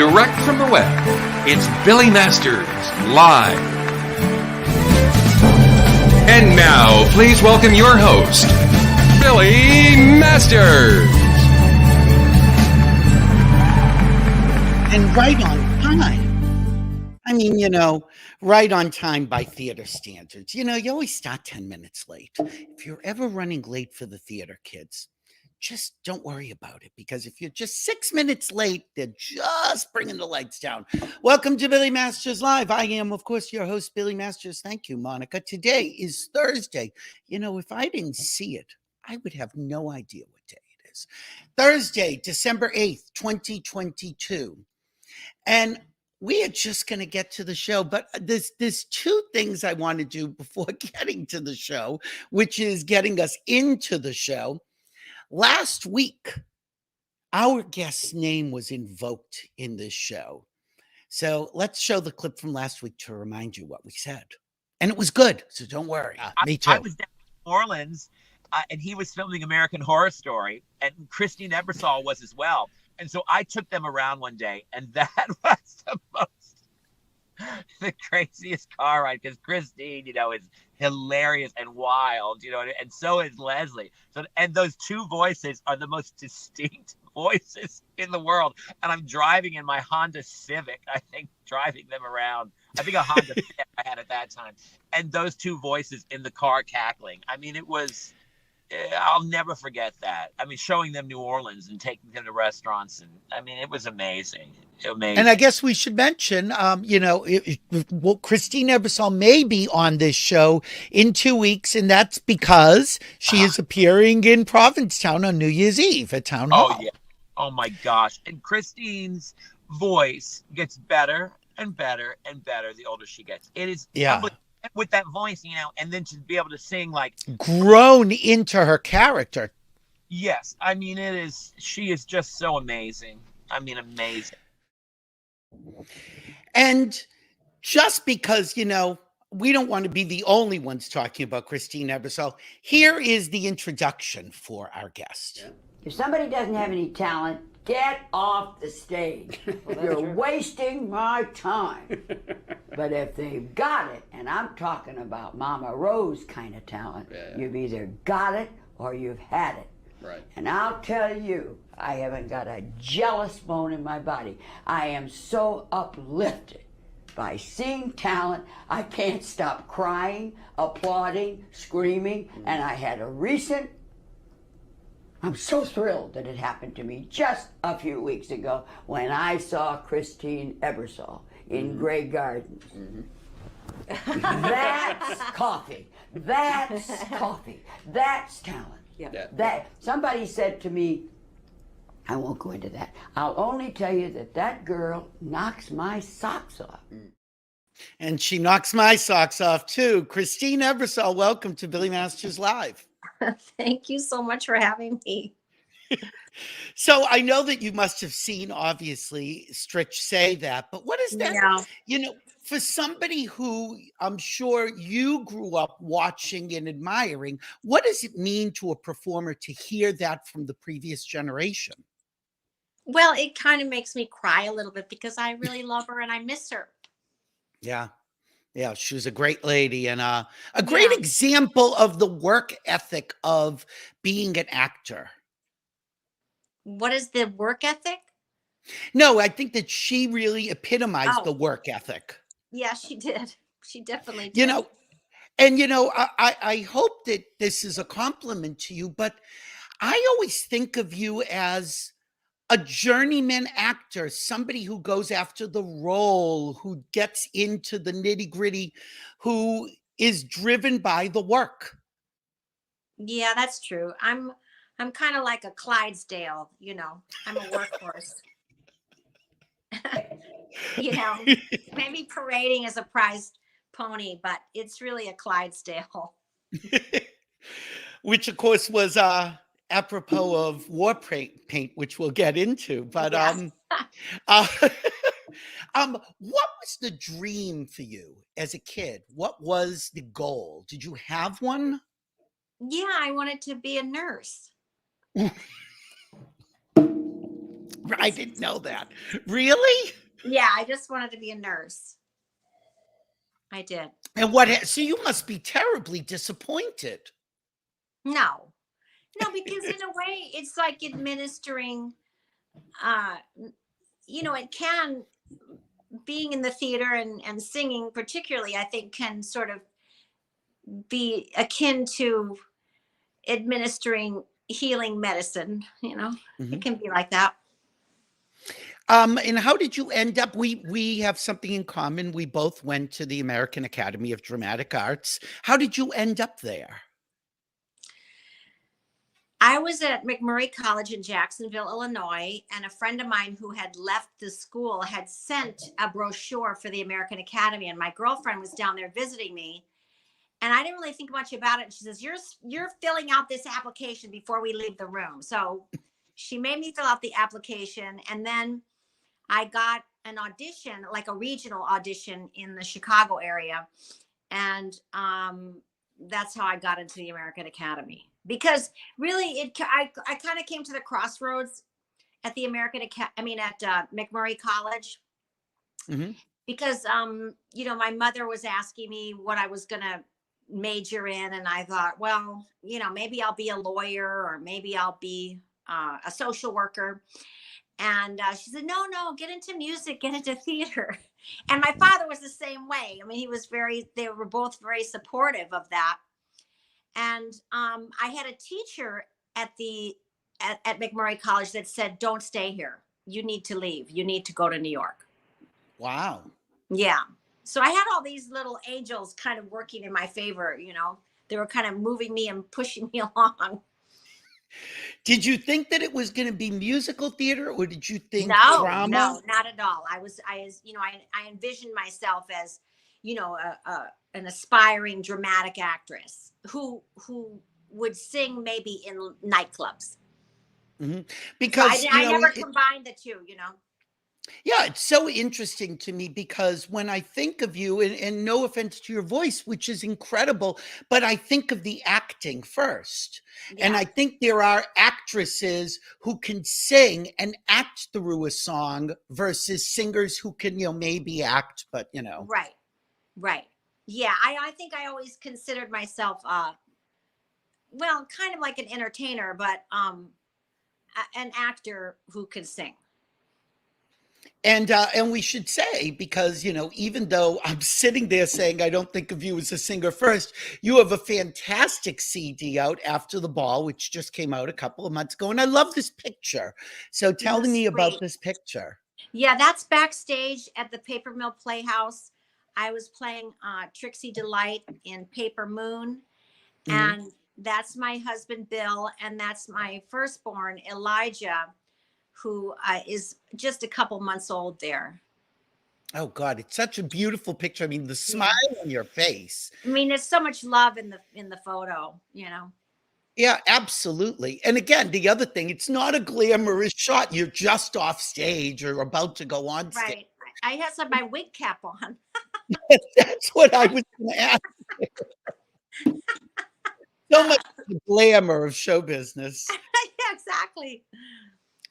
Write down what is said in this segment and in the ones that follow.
direct from the web, it's Billy Masters Live. And now, please welcome your host, Billy Masters. And right on time. I mean, right on time by theater standards. You always start 10 minutes late. If you're ever running late for the theater, kids, just don't worry about it, because if you're just 6 minutes late, they're just bringing the lights down. Welcome to Billy Masters Live. I am, of course, your host, Billy Masters. Thank you, Monica. Today is Thursday. If I didn't see it, I would have no idea what day it is. Thursday, December 8th, 2022. And we are just going to get to the show, but there's two things I want to do before getting to the show, which is getting us into the show. Last week, our guest's name was invoked in this show. So let's show the clip from last week to remind you what we said. And it was good, so don't worry. Me too. I was down in New Orleans, and he was filming American Horror Story, and Christine Ebersole was as well. And so I took them around one day, and that was the craziest car ride, because Christine, is hilarious and wild, and so is Leslie. So, and those two voices are the most distinct voices in the world. And I'm driving in my Honda Civic, I think, driving them around. I think a Honda Fit I had at that time. And those two voices in the car cackling. I mean, I'll never forget that. I mean, showing them New Orleans and taking them to restaurants. And I mean, it was amazing. And I guess we should mention, Christine Ebersole may be on this show in 2 weeks, and that's because she is appearing in Provincetown on New Year's Eve at Town Hall. Oh, yeah. Oh, my gosh. And Christine's voice gets better and better and better the older she gets. It is with that voice, and then to be able to sing like grown into her character. Yes. I mean, she is just so amazing. I mean, amazing. And just because, we don't want to be the only ones talking about Christine Ebersole, here is the introduction for our guest. If somebody doesn't have any talent, get off the stage. You're wasting my time. But if they've got it, and I'm talking about Mama Rose kind of talent, you've either got it or you've had it. Right. And I'll tell you, I haven't got a jealous bone in my body. I am so uplifted by seeing talent. I can't stop crying, applauding, screaming. And I had I'm so thrilled that it happened to me just a few weeks ago when I saw Christine Ebersole in Grey Gardens. That's coffee. That's coffee. That's talent. Yeah. That somebody said to me, I won't go into that. I'll only tell you that girl knocks my socks off. And she knocks my socks off too. Christine Ebersole, welcome to Billy Masters Live. Thank you so much for having me. So I know that you must have seen, obviously, Stritch say that, but what is that? Yeah. For somebody who I'm sure you grew up watching and admiring, what does it mean to a performer to hear that from the previous generation? Well, it kind of makes me cry a little bit because I really love her and I miss her. Yeah. Yeah, she was a great lady and a great example of the work ethic of being an actor. What is the work ethic? No, I think that she really epitomized the work ethic. Yeah, she did. She definitely did. I hope that this is a compliment to you, but I always think of you as a journeyman actor, somebody who goes after the role, who gets into the nitty-gritty, who is driven by the work. Yeah, that's true. I'm kind of like a Clydesdale, I'm a workhorse. Maybe parading as a prized pony, but it's really a Clydesdale. Which of course was apropos of war paint, which we'll get into. But what was the dream for you as a kid? What was the goal? Did you have one? Yeah, I wanted to be a nurse. I didn't know that. Really? Yeah, I just wanted to be a nurse. I did. And what? So you must be terribly disappointed. No, no, because in a way, it's like administering. Uh, it can being in the theater and singing, particularly, I think, can sort of be akin to administering healing medicine. It Mhm. can be like that. And how did you end up? We have something in common. We both went to the American Academy of Dramatic Arts. How did you end up there? I was at McMurray College in Jacksonville, Illinois, and a friend of mine who had left the school had sent a brochure for the American Academy, and my girlfriend was down there visiting me, and I didn't really think much about it. And she says, "You're filling out this application before we leave the room." So she made me fill out the application, and then I got an audition, like a regional audition in the Chicago area, and that's how I got into the American Academy. Because really, I kind of came to the crossroads at the at McMurray College, Mhm. because my mother was asking me what I was gonna major in, and I thought, well, maybe I'll be a lawyer, or maybe I'll be a social worker. And she said, no, get into music, get into theater. And my father was the same way. I mean, they were both very supportive of that. And I had a teacher at McMurray College that said, don't stay here. You need to leave. You need to go to New York. Wow. Yeah. So I had all these little angels kind of working in my favor. They were kind of moving me and pushing me along. Did you think that it was going to be musical theater, or did you think drama? No, not at all. I envisioned myself as, an aspiring dramatic actress who would sing maybe in nightclubs. Mhm. Because so I never combined the two. Yeah, it's so interesting to me, because when I think of you, and no offense to your voice, which is incredible, but I think of the acting first. And I think there are actresses who can sing and act through a song versus singers who can, maybe act, but. Right. Yeah, I think I always considered myself, well, kind of like an entertainer, but an actor who could sing. And we should say, because, even though I'm sitting there saying I don't think of you as a singer first, you have a fantastic CD out, After the Ball, which just came out a couple of months ago. And I love this picture. So tell me about this picture. Yeah, that's backstage at the Paper Mill Playhouse. I was playing Trixie Delight in Paper Moon. Mhm. And that's my husband, Bill. And that's my firstborn, Elijah, who is just a couple months old there. Oh God, it's such a beautiful picture. I mean, the smile on your face. I mean, there's so much love in the photo, Yeah, absolutely. And again, the other thing, it's not a glamorous shot. You're just off stage or about to go on stage. Right. I had my wig cap on. That's what I was going to ask. So much glamour of show business. Yeah, exactly.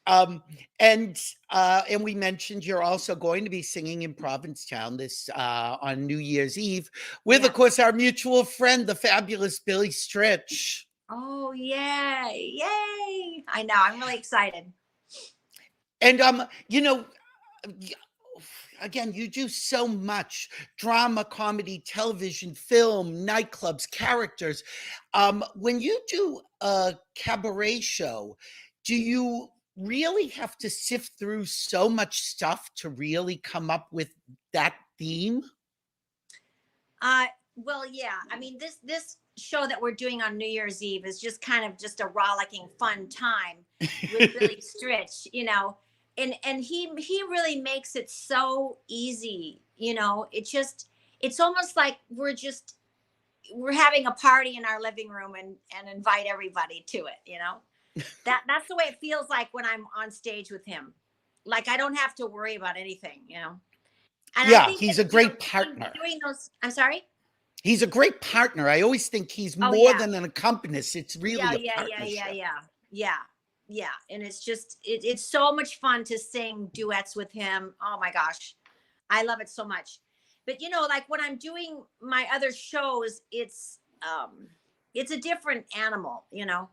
And we mentioned you're also going to be singing in Provincetown this on New Year's Eve with, of course, our mutual friend, the fabulous Billy Stritch. Oh, yeah. Yay. I know. I'm really excited. And, again, you do so much: drama, comedy, television, film, nightclubs, characters. When you do a cabaret show, do you really have to sift through so much stuff to really come up with that theme? Well, yeah. I mean, this show that we're doing on New Year's Eve is just kind of just a rollicking fun time with Billy Stritch, and he really makes it so easy. It's almost like we're having a party in our living room and invite everybody to it. That's the way it feels like when I'm on stage with him. Like I don't have to worry about anything. And Yeah, I think he's a great partner. I'm sorry. He's a great partner. I always think he's more than an accompanist. It's really a partnership. Yeah. Yeah, and it's just it's so much fun to sing duets with him. Oh my gosh, I love it so much. But you know, like when I'm doing my other shows, it's a different animal, you know,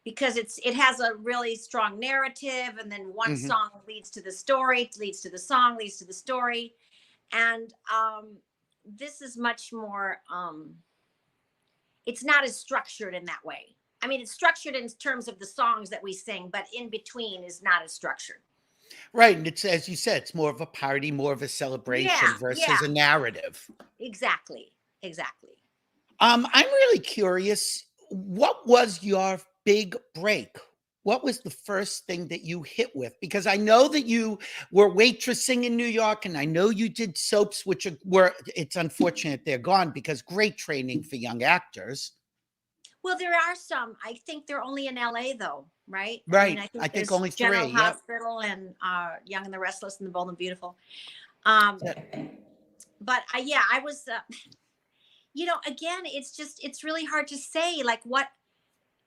because it has a really strong narrative, and then one Hmm. song leads to the story, leads to the song, leads to the story, and this is much more. It's not as structured in that way. I mean, it's structured in terms of the songs that we sing, but in between is not as structured. Right. And it's, as you said, it's more of a party, more of a celebration Yeah, versus yeah, a narrative. exactly, exactly. I'm really curious. What was your big break? What was the first thing that you hit with? Because I know that you were waitressing in New York, and I know you did soaps, which it's unfortunate they're gone because great training for young actors. Well, there are some. I think they're only in LA though, right? I mean, Right. I I think think there's only General three. Yep. Hospital and Young and the Restless and the Bold and Beautiful. Um, but yeah, I was, you know, again, it's really hard to say like what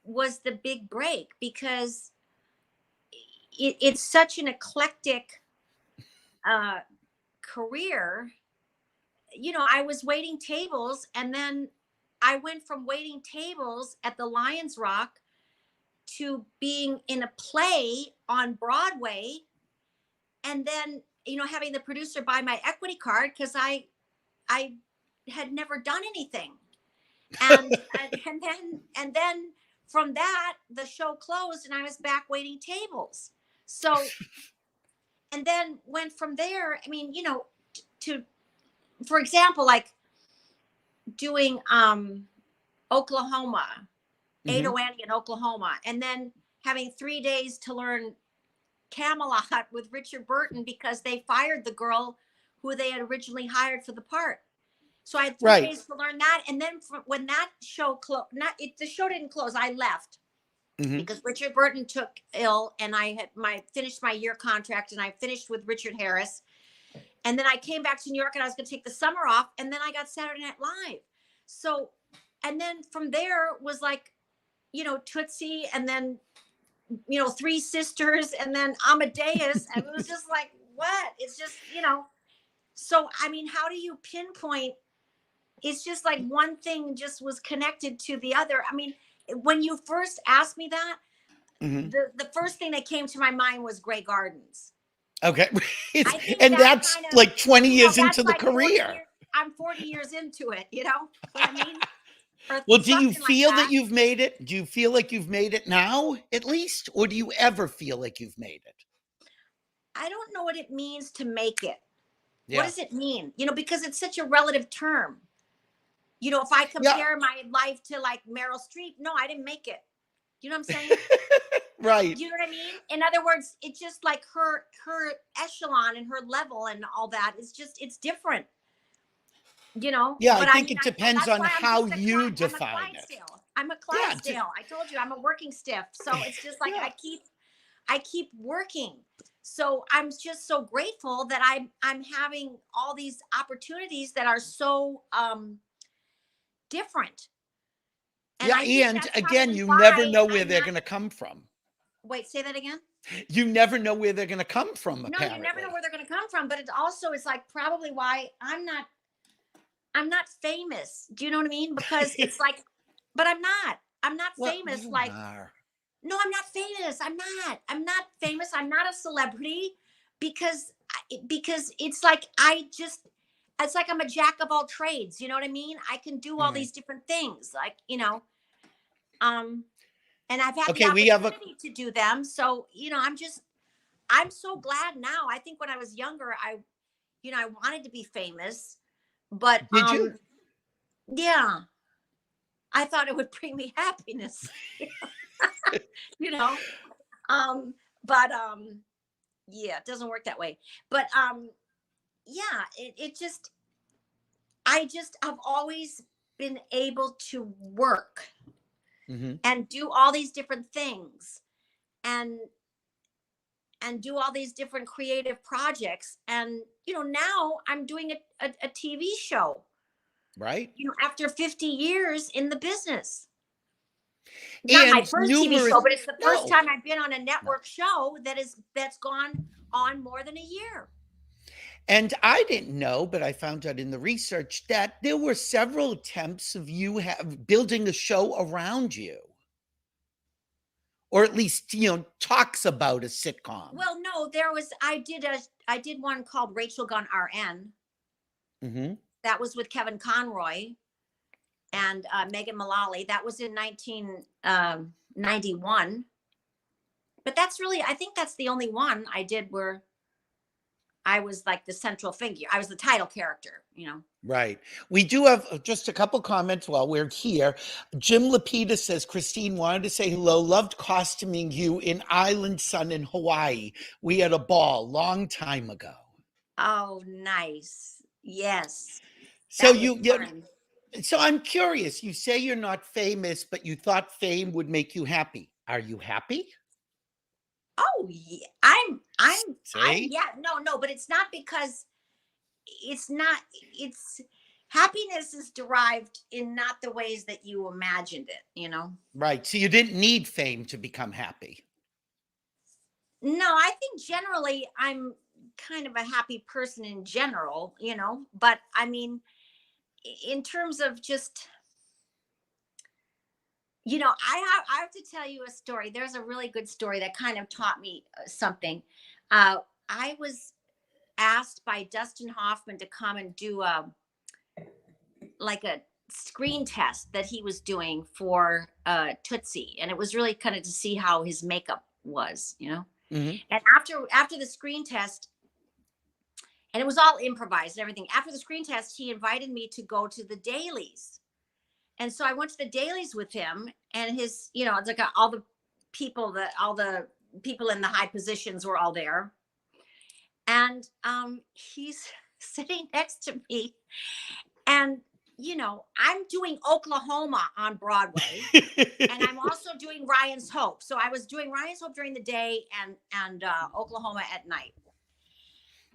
was the big break because it's such an eclectic uh, career. You know, I was waiting tables, and then I went from waiting tables at the Lions Rock to being in a play on Broadway, and then you know having the producer buy my equity card because I had never done anything, and then from that the show closed and I was back waiting tables. So and then went from there. I mean, you know, to for example, like doing Oklahoma, Hmm. Ada Annie in Oklahoma, and then having 3 days to learn Camelot with Richard Burton because they fired the girl who they had originally hired for the part. So I had three Right. days to learn that, and then when that show closed, the show didn't close. I left Hmm. because Richard Burton took ill, and I had finished my year contract, and I finished with Richard Harris, and then I came back to New York, and I was going to take the summer off, and then I got Saturday Night Live. So, and then from there was like, you know, Tootsie, and then you know, Three Sisters, and then Amadeus, and it was just like, what? It's just, you know. So I mean, how do you pinpoint? It's just like one thing just was connected to the other. I mean, when you first asked me that, Hmm. the first thing that came to my mind was Grey Gardens. Okay. I think And that that's kind of, like 20 you know, years into that's the like 40 career. years. I'm 40 years into it, you know what I mean? Or Well, do you something like feel that that. you've made it? Do you feel like you've made it now, at least? Or do you ever feel like you've made it? I don't know what it means to make it. What Yeah. does it mean? You know, because it's such a relative term. You know, if I Yeah. compare my life to like Meryl Streep, no, I didn't make it. You know what I'm saying? Right. You know what I mean? In other words, it's just like her echelon and her level and all that is just it's different. You know, Yeah, I but I think mean, it depends that's on why how you I'm a define it. Clydesdale. I'm a Yeah. Clydesdale. I told you I'm a working stiff. So it's just like Yeah. I keep working. So I'm just so grateful that I'm having all these opportunities that are so different. And Yeah. I think And that's again, probably you never why know where I'm they're not. going to come from. Wait, say that again. You never know where they're going to come from, No, you never know apparently. where they're going to come from. But it also is like probably why I'm not famous. Do you know what I mean? Because it's like, but I'm not. I'm not Well, famous. you Like, are. no, I'm not famous. I'm not. I'm not famous. I'm not a celebrity because because it's like it's like I'm a jack of all trades. You know what I mean? I can do all Right. these different things. Like you know, um, and I've had the Okay, we have a. opportunity to do them. So you know, I'm so glad now. I think when I was younger, you know, I wanted to be famous, but Did you? yeah, I thought it would bring me happiness, you know. Um, but yeah, it doesn't work that way. But yeah, it just I just have always been able to work Hmm. and do all these different things and do all these different creative projects. And you know, now I'm doing a TV show, Right. you know, after 50 years in the business. Not my And first TV numerous show, but it's the first no, time I've been on a network show that's gone on more than a year. and I didn't know, but I found out in the research that there were several attempts of you building a show around you, or at least talks about a sitcom. Well, no, I did one called Rachel Gunn RN. Mm-hmm. That was with Kevin Conroy and Megan Mullally. That was in 1991. But I think that's the only one I did where I was like the central figure. I was the title character, Right. We do have just a couple comments while we're here. Jim Lapita says, Christine wanted to say hello. Loved costuming you in Island Sun in Hawaii. We had a ball long time ago. Oh, nice. Yes. So That was fun. so I'm curious. You say you're not famous, but you thought fame would make you happy. Are you happy? Oh, yeah. No, but it's not because it's happiness is derived in not the ways that you imagined it, Right. So you didn't need fame to become happy. No, I think generally I'm kind of a happy person in general, but I mean, in terms of just, I have to tell you a story. There's a really good story that kind of taught me something. I was asked by Dustin Hoffman to come and do like a screen test that he was doing for Tootsie, and it was really kind of to see how his makeup was, Mm-hmm. And after the screen test, and it was all improvised and everything. After the screen test, he invited me to go to the dailies, and so I went to the dailies with him, and his, it's like all the people in the high positions were all there, and he's sitting next to me, and I'm doing Oklahoma on Broadway, and I'm also doing Ryan's Hope. So I was doing Ryan's Hope during the day and Oklahoma at night.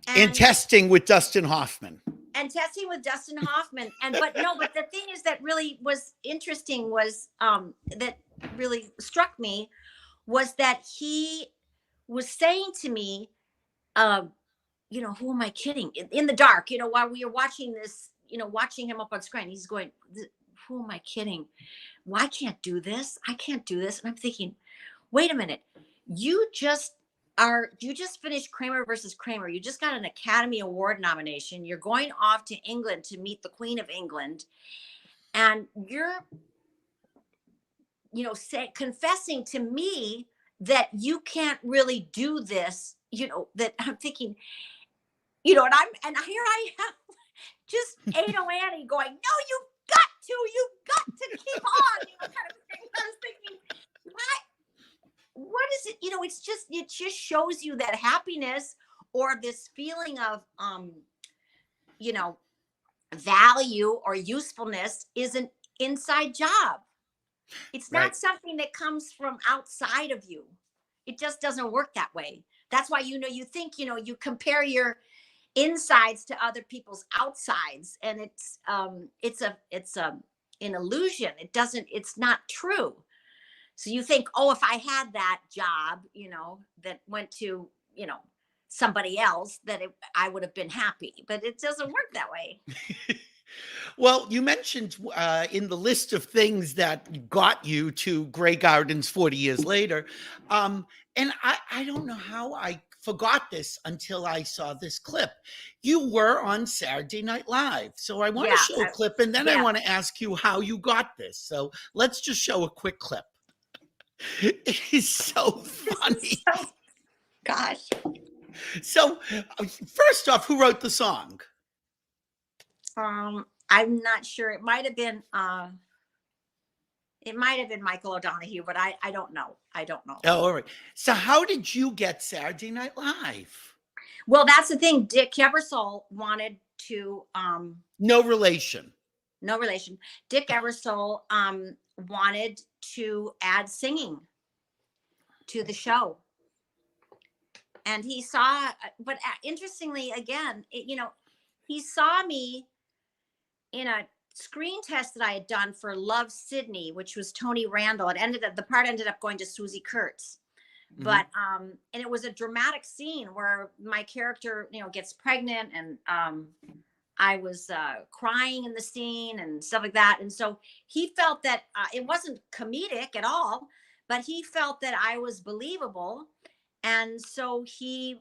And testing with Dustin Hoffman. But the thing is that really was interesting was that really struck me was that he was saying to me, who am I kidding? In the dark, while we were watching this, watching him up on screen, he's going, who am I kidding? Well, I can't do this. I can't do this. And I'm thinking, wait a minute. You just finished Kramer versus Kramer. You just got an Academy Award nomination. You're going off to England to meet the Queen of England. And you're, confessing to me that you can't really do this, that I'm thinking, and here I am, just Ada Annie going, no, you've got to keep on, kind of thing. I was thinking, what is it? It just shows you that happiness or this feeling of, value or usefulness is an inside job. It's not something that comes from outside of you. It just doesn't work that way. That's why, you think, you compare your insides to other people's outsides, and it's an illusion. It's not true. So you think, oh, if I had that job, that went to, somebody else, that I would have been happy, but it doesn't work that way. Well, you mentioned in the list of things that got you to Grey Gardens 40 years later, and I don't know how I forgot this until I saw this clip. You were on Saturday Night Live. So I want to show a clip, and then I want to ask you how you got this. So let's just show a quick clip. It is so funny. Gosh. So first off, who wrote the song? I'm not sure. It might have been Michael O'Donoghue, but I don't know. Oh, all right. So how did you get Saturday Night Live? Well, that's the thing. Dick Ebersole wanted to No relation. Dick Ebersole wanted to add singing to the show. And he saw, but interestingly, again, he saw me in a screen test that I had done for Love Sydney, which was Tony Randall, the part ended up going to Susie Kurtz. But and it was a dramatic scene where my character, gets pregnant, and I was crying in the scene and stuff like that. And so he felt that it wasn't comedic at all, but he felt that I was believable. And so he,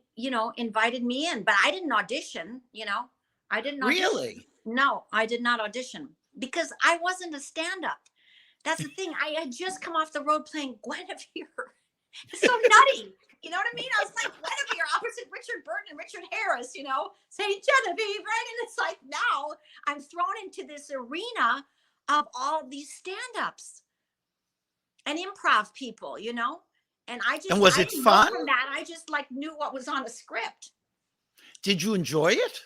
invited me in, but I didn't audition, I didn't audition. Really? No, I did not audition because I wasn't a stand-up. That's the thing. I had just come off the road playing Guinevere. It's so nutty. You know what I mean? I was like Guinevere opposite Richard Burton and Richard Harris, saying Genevieve, right? And it's like now I'm thrown into this arena of all these stand-ups and improv people, and I just, and was I it didn't fun? know from that, I just knew what was on the script. Did you enjoy it?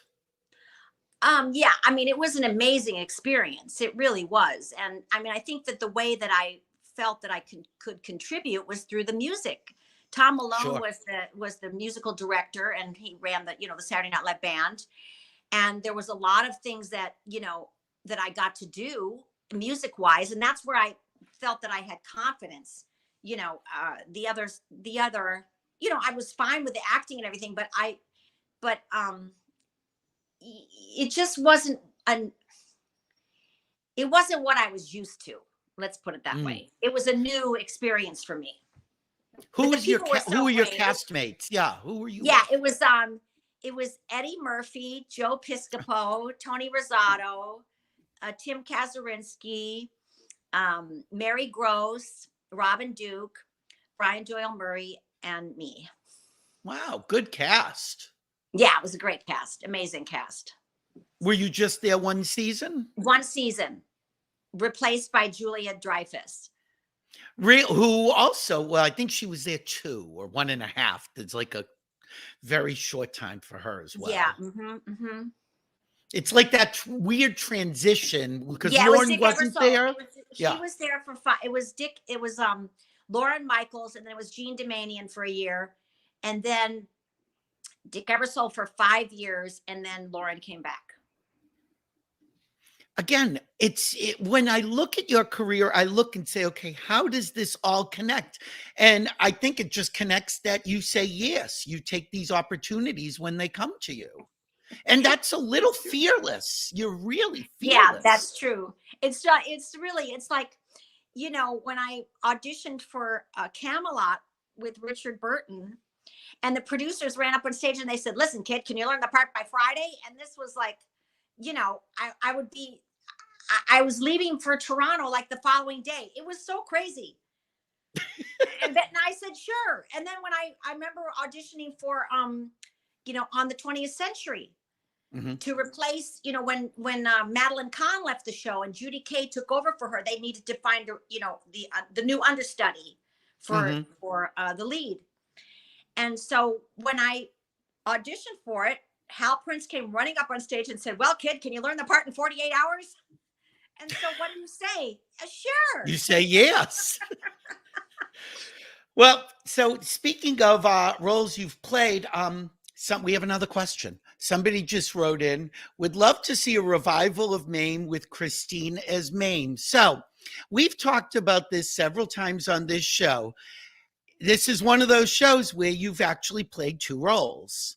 Yeah, I mean, it was an amazing experience. It really was. And I mean, I think that the way that I felt that I could contribute was through the music. Tom Malone was the musical director, and he ran the Saturday Night Live band. And there was a lot of things that, that I got to do music wise. And that's where I felt that I had confidence. The other, I was fine with the acting and everything, but it just wasn't it wasn't what I was used to. Let's put it that way. It was a new experience for me. Who were your great. castmates? Yeah, who were you? Yeah, it was Eddie Murphy, Joe Piscopo, Tony Rosado, Tim Kazurinsky, Mary Gross, Robin Duke, Brian Doyle Murray, and me. Wow, good cast. Yeah, it was a great cast. Amazing cast. Were you just there one season? One season, replaced by Julia Dreyfus. Who also, well, I think she was there 2 or 1.5. It's like a very short time for her as well. Yeah. It's like that weird transition because Yeah, Lauren wasn't there. She was there for 5. It was Lauren Michaels, and then it was Jean Demanian for a year, and then Dick Ebersole for 5 years, and then Lauren came back. Again, when I look at your career, I look and say, okay, how does this all connect? And I think it just connects that you say yes, you take these opportunities when they come to you. And that's a little fearless. You're really fearless. Yeah, that's true. It's like, when I auditioned for Camelot with Richard Burton, and the producers ran up on stage and they said, listen, kid, can you learn the part by Friday? And this was like, I was leaving for Toronto like the following day. It was so crazy. and I said, sure. And then when I remember auditioning for, on the 20th Century to replace, when Madeline Kahn left the show and Judy Kay took over for her, they needed to find, the new understudy for the lead. And so when I auditioned for it, Hal Prince came running up on stage and said, well, kid, can you learn the part in 48 hours? And so what do you say? Sure. You say yes. Well, so speaking of roles you've played, we have another question. Somebody just wrote in, would love to see a revival of Mame with Christine as Mame. So we've talked about this several times on this show. This is one of those shows where you've actually played 2 roles.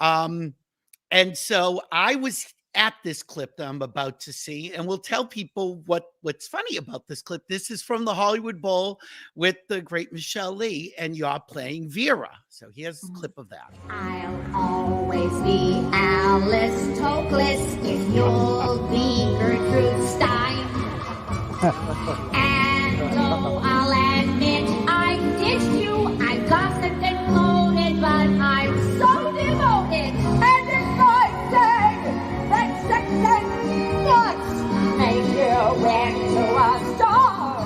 And so I was at this clip that I'm about to see, and we'll tell people what's funny about this clip. This is from the Hollywood Bowl with the great Michelle Lee, and you're playing Vera. So here's a clip of that. I'll always be Alice Toklas if you'll be Gertrude Stein. And though I'll admit I ditched you, I gossiped and gloated, but I'm so devoted. And it's my day that sex and nuts make you into a star.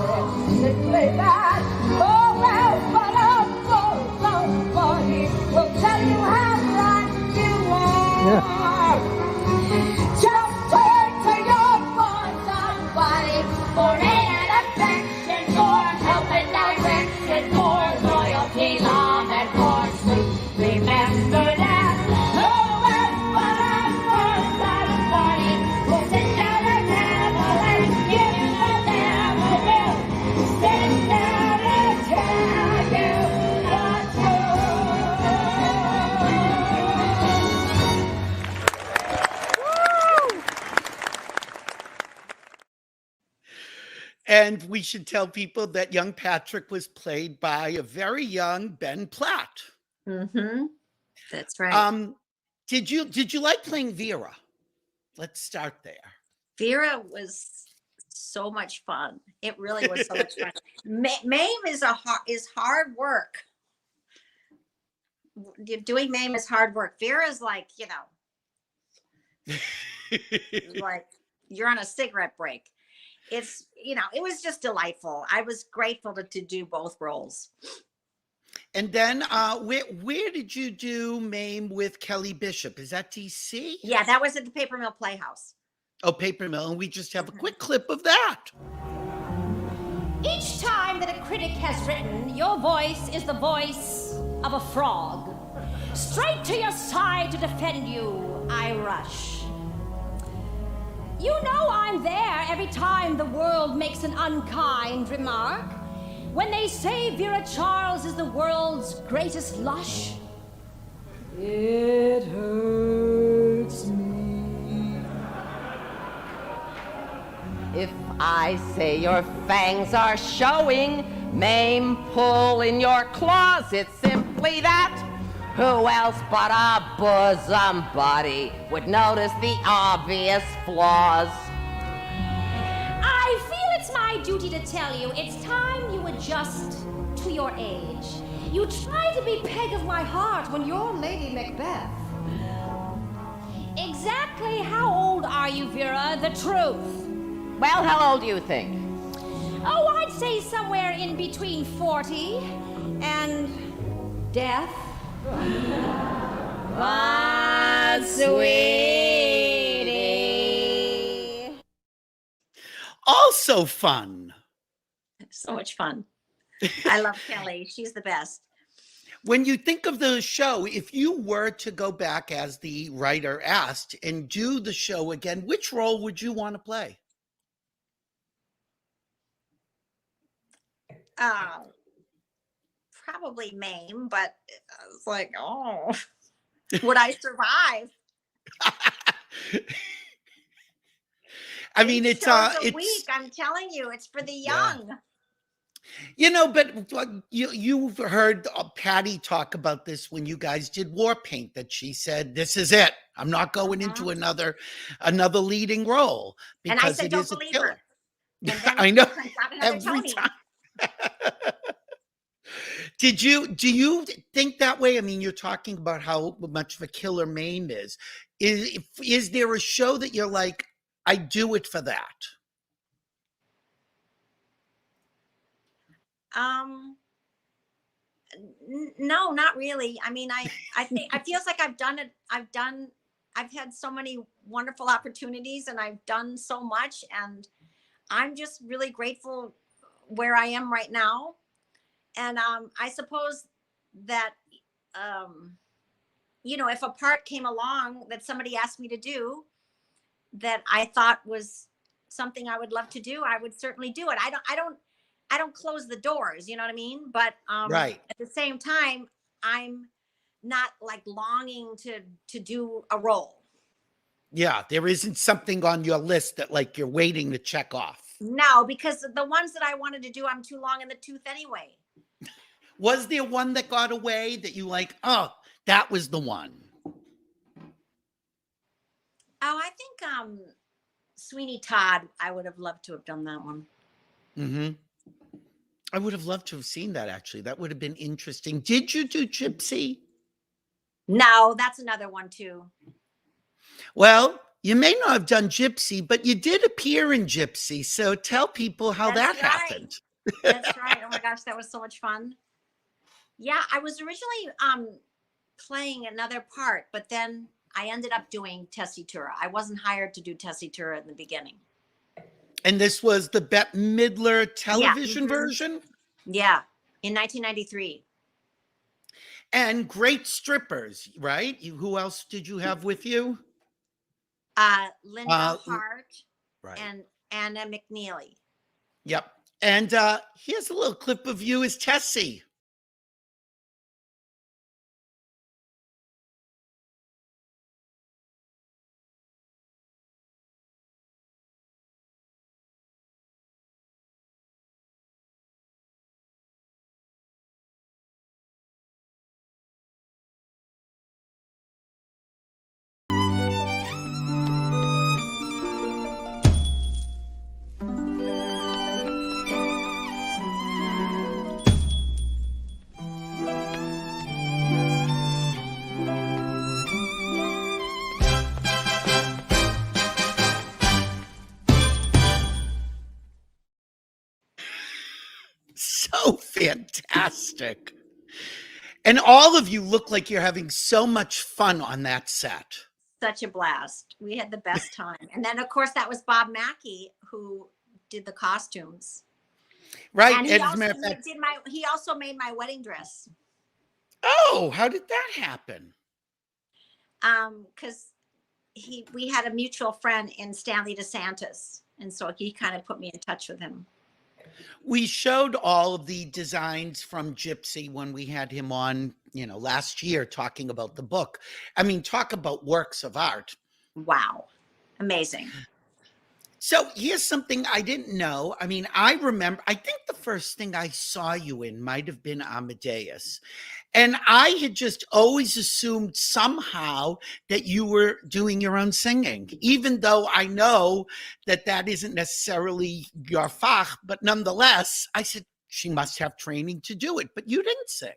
Simply that, oh well, but I'm so funny. We'll tell you how right you are. Just turn to your boy somebody for an And we should tell people that young Patrick was played by a very young Ben Platt. Mm-hmm. That's right. Did you like playing Vera? Let's start there. Vera was so much fun. It really was so much fun. Mame is hard work. Doing Mame is hard work. Vera's like, like you're on a cigarette break. It's, it was just delightful. I was grateful to do both roles. And then where did you do Mame with Kelly Bishop? Is that DC? Yeah, that was at the Paper Mill Playhouse. Oh, Paper Mill. And we just have a quick clip of that. Each time that a critic has written, your voice is the voice of a frog. Straight to your side to defend you, I rush. You know I'm there every time the world makes an unkind remark. When they say Vera Charles is the world's greatest lush. It hurts me. If I say your fangs are showing, Mame, pull in your claws, it's simply that. Who else but a bosom buddy would notice the obvious flaws? I feel it's my duty to tell you, it's time you adjust to your age. You try to be peg of my heart when you're Lady Macbeth. Exactly how old are you, Vera? The truth. Well, how old do you think? Oh, I'd say somewhere in between 40 and death. Ah, sweetie. Also fun. So much fun. I love Kelly. She's the best. When you think of the show, if you were to go back, as the writer asked, and do the show again, which role would you want to play? Probably Mame, but it's like, would I survive? I mean, it's a week. I'm telling you, it's for the young. But you've heard Patty talk about this when you guys did War Paint, that she said, "This is it. I'm not going into another leading role," because and I said, it don't is a believe killer. her. And then I know. got another Every Tony. time. Do you think that way? I mean, you're talking about how much of a killer Mame is. Is there a show that you're like, I do it for that? No, not really. I mean, I think it feels like I've done it. I've had so many wonderful opportunities, and I've done so much, and I'm just really grateful where I am right now. And I suppose that if a part came along that somebody asked me to do that I thought was something I would love to do, I would certainly do it. I don't close the doors, you know what I mean? But Right. at the same time, I'm not like longing to do a role. Yeah, there isn't something on your list that like you're waiting to check off. No, because the ones that I wanted to do, I'm too long in the tooth anyway. Was there one that got away that you like, oh, that was the one? Oh, I think Sweeney Todd, I would have loved to have done that one. Mm-hmm. I would have loved to have seen that, actually. That would have been interesting. Did you do Gypsy? No, that's another one too. Well, you may not have done Gypsy, but you did appear in Gypsy. So tell people how That's that right. happened. That's right. Oh my gosh, that was so much fun. Yeah, I was originally playing another part, but then I ended up doing Tessitura. I wasn't hired to do Tessitura in the beginning. And this was the Bette Midler television version? Yeah, in 1993. And great strippers, right? Who else did you have with you? Linda Hart right. and Anna McNeely. Yep. And here's a little clip of you as Tessie. So fantastic. And all of you look like you're having so much fun on that set. Such a blast. We had the best time. And then, of course, that was Bob Mackey who did the costumes. Right. And As a matter of fact, he also made my wedding dress. oh, how did that happen? Because we had a mutual friend in Stanley DeSantis. And so he kind of put me in touch with him. We showed all of the designs from Gypsy when we had him on, last year talking about the book. I mean, talk about works of art. Wow. Amazing. So here's something I didn't know. I mean, I think the first thing I saw you in might have been Amadeus. And I had just always assumed somehow that you were doing your own singing, even though I know that that isn't necessarily your fach. But nonetheless, I said, she must have training to do it. But you didn't sing.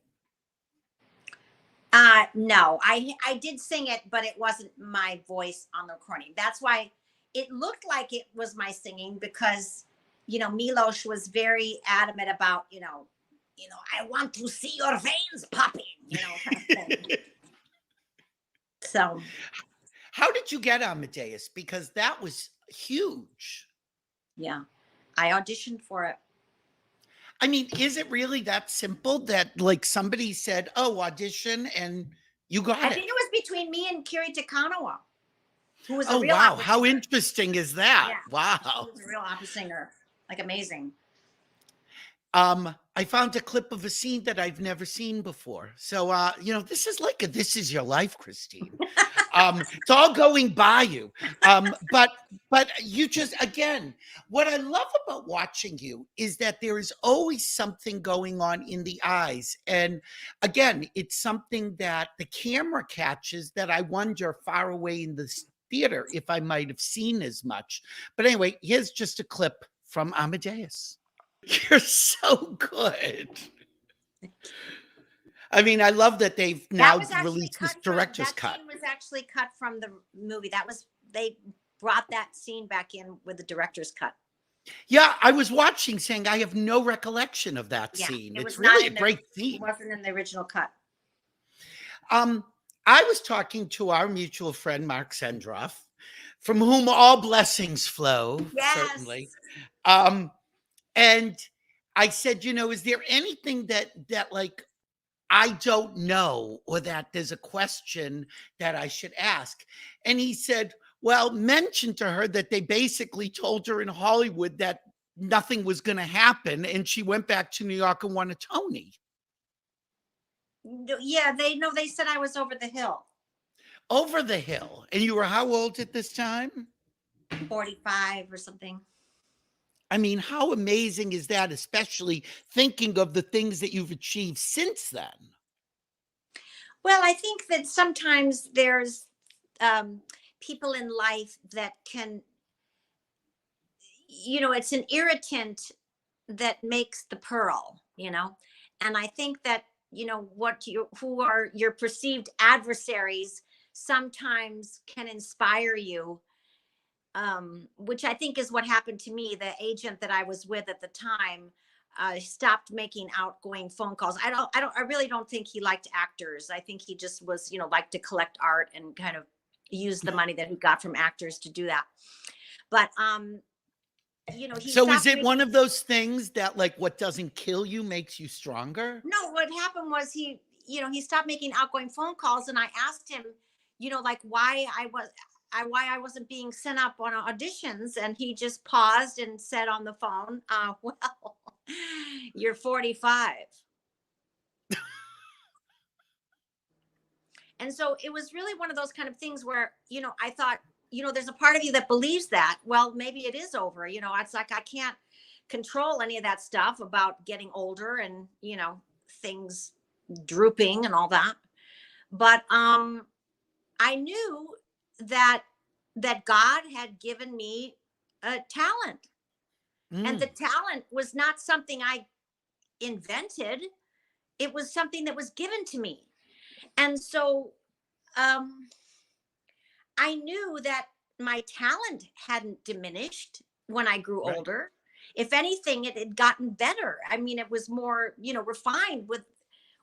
No, I did sing it, but it wasn't my voice on the recording. That's why it looked like it was my singing because, Milos was very adamant about, I want to see your veins popping, kind of thing. So. How did you get Amadeus? Because that was huge. Yeah, I auditioned for it. I mean, is it really that simple that like somebody said, oh, audition and you got it? I think it was between me and Kiri Takanawa, who was a real wow. opera How singer. Interesting is that? Yeah, wow. She was a real opera singer. Like amazing. I found a clip of a scene that I've never seen before. So, this is like this is your life, Christine. It's all going by you. But you just, again, what I love about watching you is that there is always something going on in the eyes. And again, it's something that the camera catches that I wonder far away in the theater if I might have seen as much. But anyway, here's just a clip from Amadeus. You're so good. I mean, I love that they've now released this director's cut. That scene was actually cut from the movie. They brought that scene back in with the director's cut. Yeah, I was watching saying I have no recollection of that scene. It's really a great scene. It wasn't in the original cut. I was talking to our mutual friend, Mark Sendroff, from whom all blessings flow, certainly. And I said, is there anything that like I don't know or that there's a question that I should ask? And he said, well, mention to her that they basically told her in Hollywood that nothing was going to happen. And she went back to New York and won a Tony. Yeah, they said I was over the hill. Over the hill. And you were how old at this time? 45 or something. I mean, how amazing is that, especially thinking of the things that you've achieved since then? Well, I think that sometimes there's people in life that can, it's an irritant that makes the pearl, and I think that, who are your perceived adversaries sometimes can inspire you. Which I think is what happened to me. The agent that I was with at the time stopped making outgoing phone calls. I really don't think he liked actors. I think he just was, liked to collect art and kind of use the money that he got from actors to do that. But, so is it one of those things that like what doesn't kill you makes you stronger? No, what happened was he stopped making outgoing phone calls, and I asked him, like why I wasn't being sent up on auditions, and he just paused and said on the phone, well, you're 45. And so it was really one of those kind of things where, I thought, there's a part of you that believes that, well, maybe it is over. It's like I can't control any of that stuff about getting older and, things drooping and all that. But I knew that God had given me a talent. And the talent was not something I invented. It was something that was given to me. And so I knew that my talent hadn't diminished when I grew older. if anything, it had gotten better. I mean, it was more, refined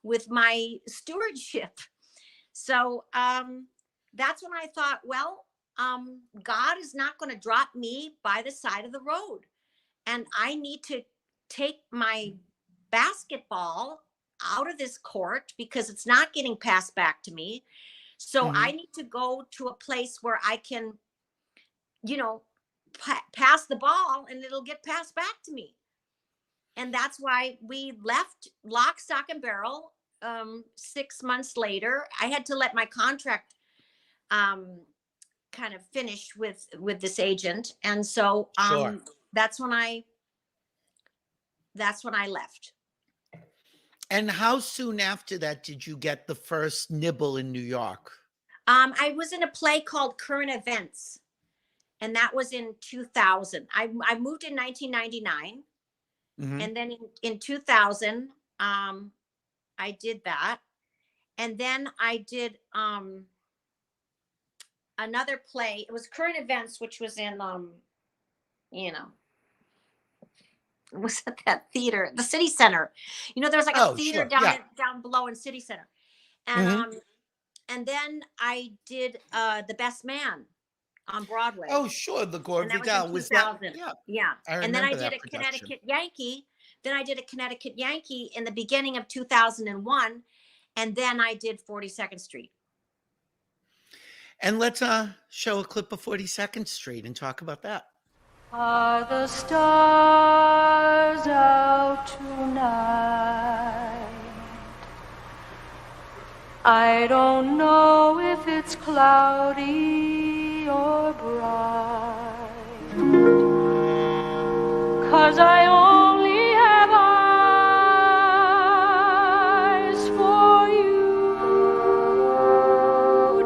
with my stewardship. So that's when I thought, well, God is not going to drop me by the side of the road. And I need to take my basketball out of this court because it's not getting passed back to me. So I need to go to a place where I can, pass the ball and it'll get passed back to me. And that's why we left lock, stock, and barrel. 6 months later, I had to let my contract kind of finish with this agent. And so Sure. that's when I left. And how soon after that did you get the first nibble in New York? I was in a play called Current Events, and that was in 2000. I moved in 1999, and then in 2000, I did that, and then I did another play. It was Current Events, which was in was at that theater, the City Center. There's like a theater sure, down below in City Center, and and then I did The Best Man on Broadway. Oh, sure, the Gore And that Vidal was was in that. 2000. Yeah, And then I remember did that a production. Connecticut Yankee. Then I did a Connecticut Yankee in the beginning of 2001. And then I did 42nd Street. And let's show a clip of 42nd Street and talk about that. Are the stars out tonight? I don't know if it's cloudy or bright, 'cause I only have eyes for you,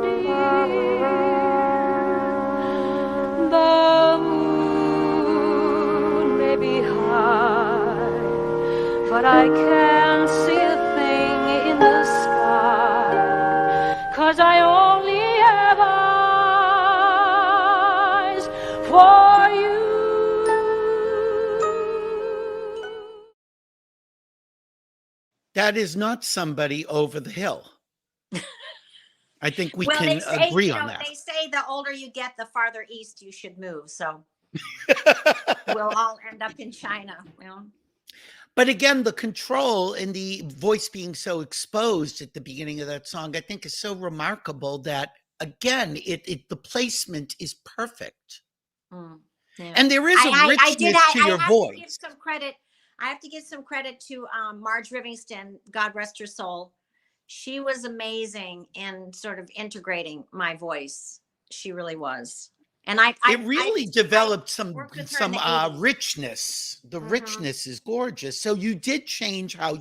dear. The moon may be high, but I can't see a thing in the sky, 'cause I only have eyes for you. That is not Somebody Over the Hill. I think we Well, can they say, agree on that. They say the older you get, the farther east you should move. So we'll all end up in China. But again, the control and the voice being so exposed at the beginning of that song, I think is so remarkable that, again, the placement is perfect. Yeah. And there is a richness to your voice. To give some credit. I have to give some credit to Marge Rivingston, God rest her soul. She was amazing in sort of integrating my voice. She really was. And it really developed some worked with her in the 80s. richness. The richness is gorgeous. So you did change how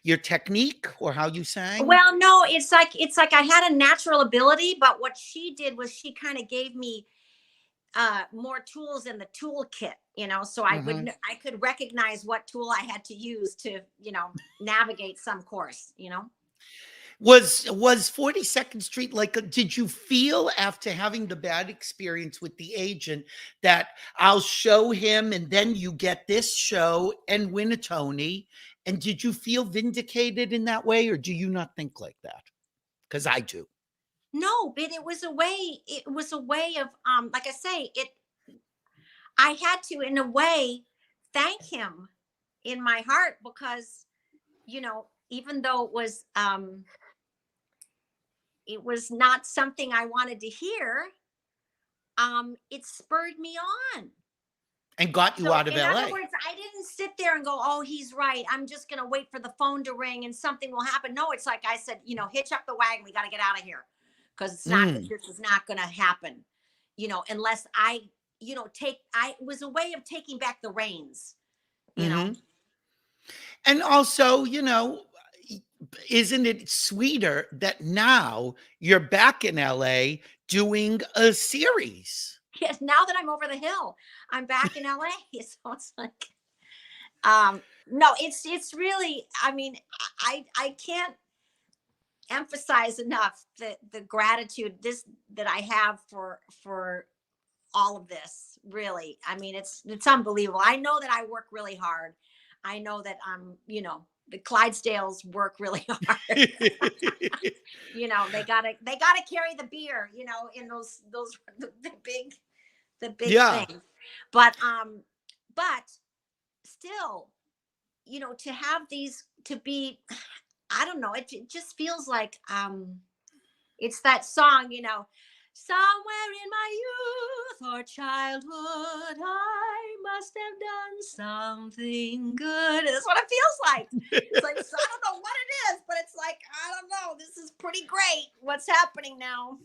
your technique or how you sang? Well, no, it's like I had a natural ability, but what she did was she kind of gave me more tools in the toolkit, so I could recognize what tool I had to use to, navigate some course, Was 42nd Street did you feel after having the bad experience with the agent that I'll show him and then you get this show and win a Tony? And did you feel vindicated in that way, or do you not think like that? Because I do. No, but it was a way of, like I say, I had to, in a way, thank him in my heart because, even though it was not something I wanted to hear, it spurred me on. And got you out of LA. In other words, I didn't sit there and go, oh, he's right, I'm just going to wait for the phone to ring and something will happen. No, it's like I said, hitch up the wagon. We got to get out of here because it's not, this is not going to happen, unless it was a way of taking back the reins, And also, isn't it sweeter that now you're back in LA doing a series? Yes, now that I'm over the hill, I'm back in LA. So it's like, no, it's really, I can't emphasize enough the gratitude that I have for all of this, really. I mean, it's unbelievable. I know that I work really hard. I know that the Clydesdales work really hard. They gotta carry the beer, in those the big things. But still, to have these, to be, I don't know, it just feels like it's that song, somewhere in my youth or childhood I must have done something good. That's what it feels like. It's like, so I don't know what it is, but it's like, I don't know, this is pretty great what's happening now.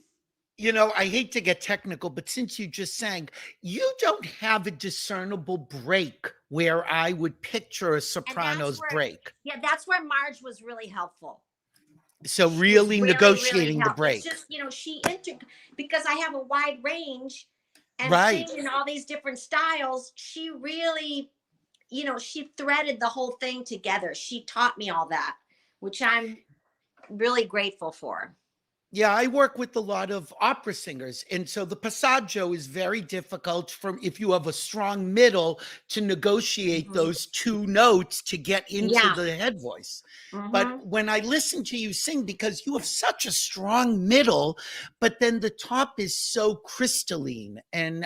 I hate to get technical, but since you just sang, you don't have a discernible break where I would picture a soprano's break. Yeah, that's where Marge was really helpful. So really negotiating the break. It's just, because I have a wide range and sing in all these different styles, she really, she threaded the whole thing together. She taught me all that, which I'm really grateful for. Yeah, I work with a lot of opera singers. And so the passaggio is very difficult if you have a strong middle to negotiate those two notes to get into the head voice. But when I listen to you sing, because you have such a strong middle, but then the top is so crystalline and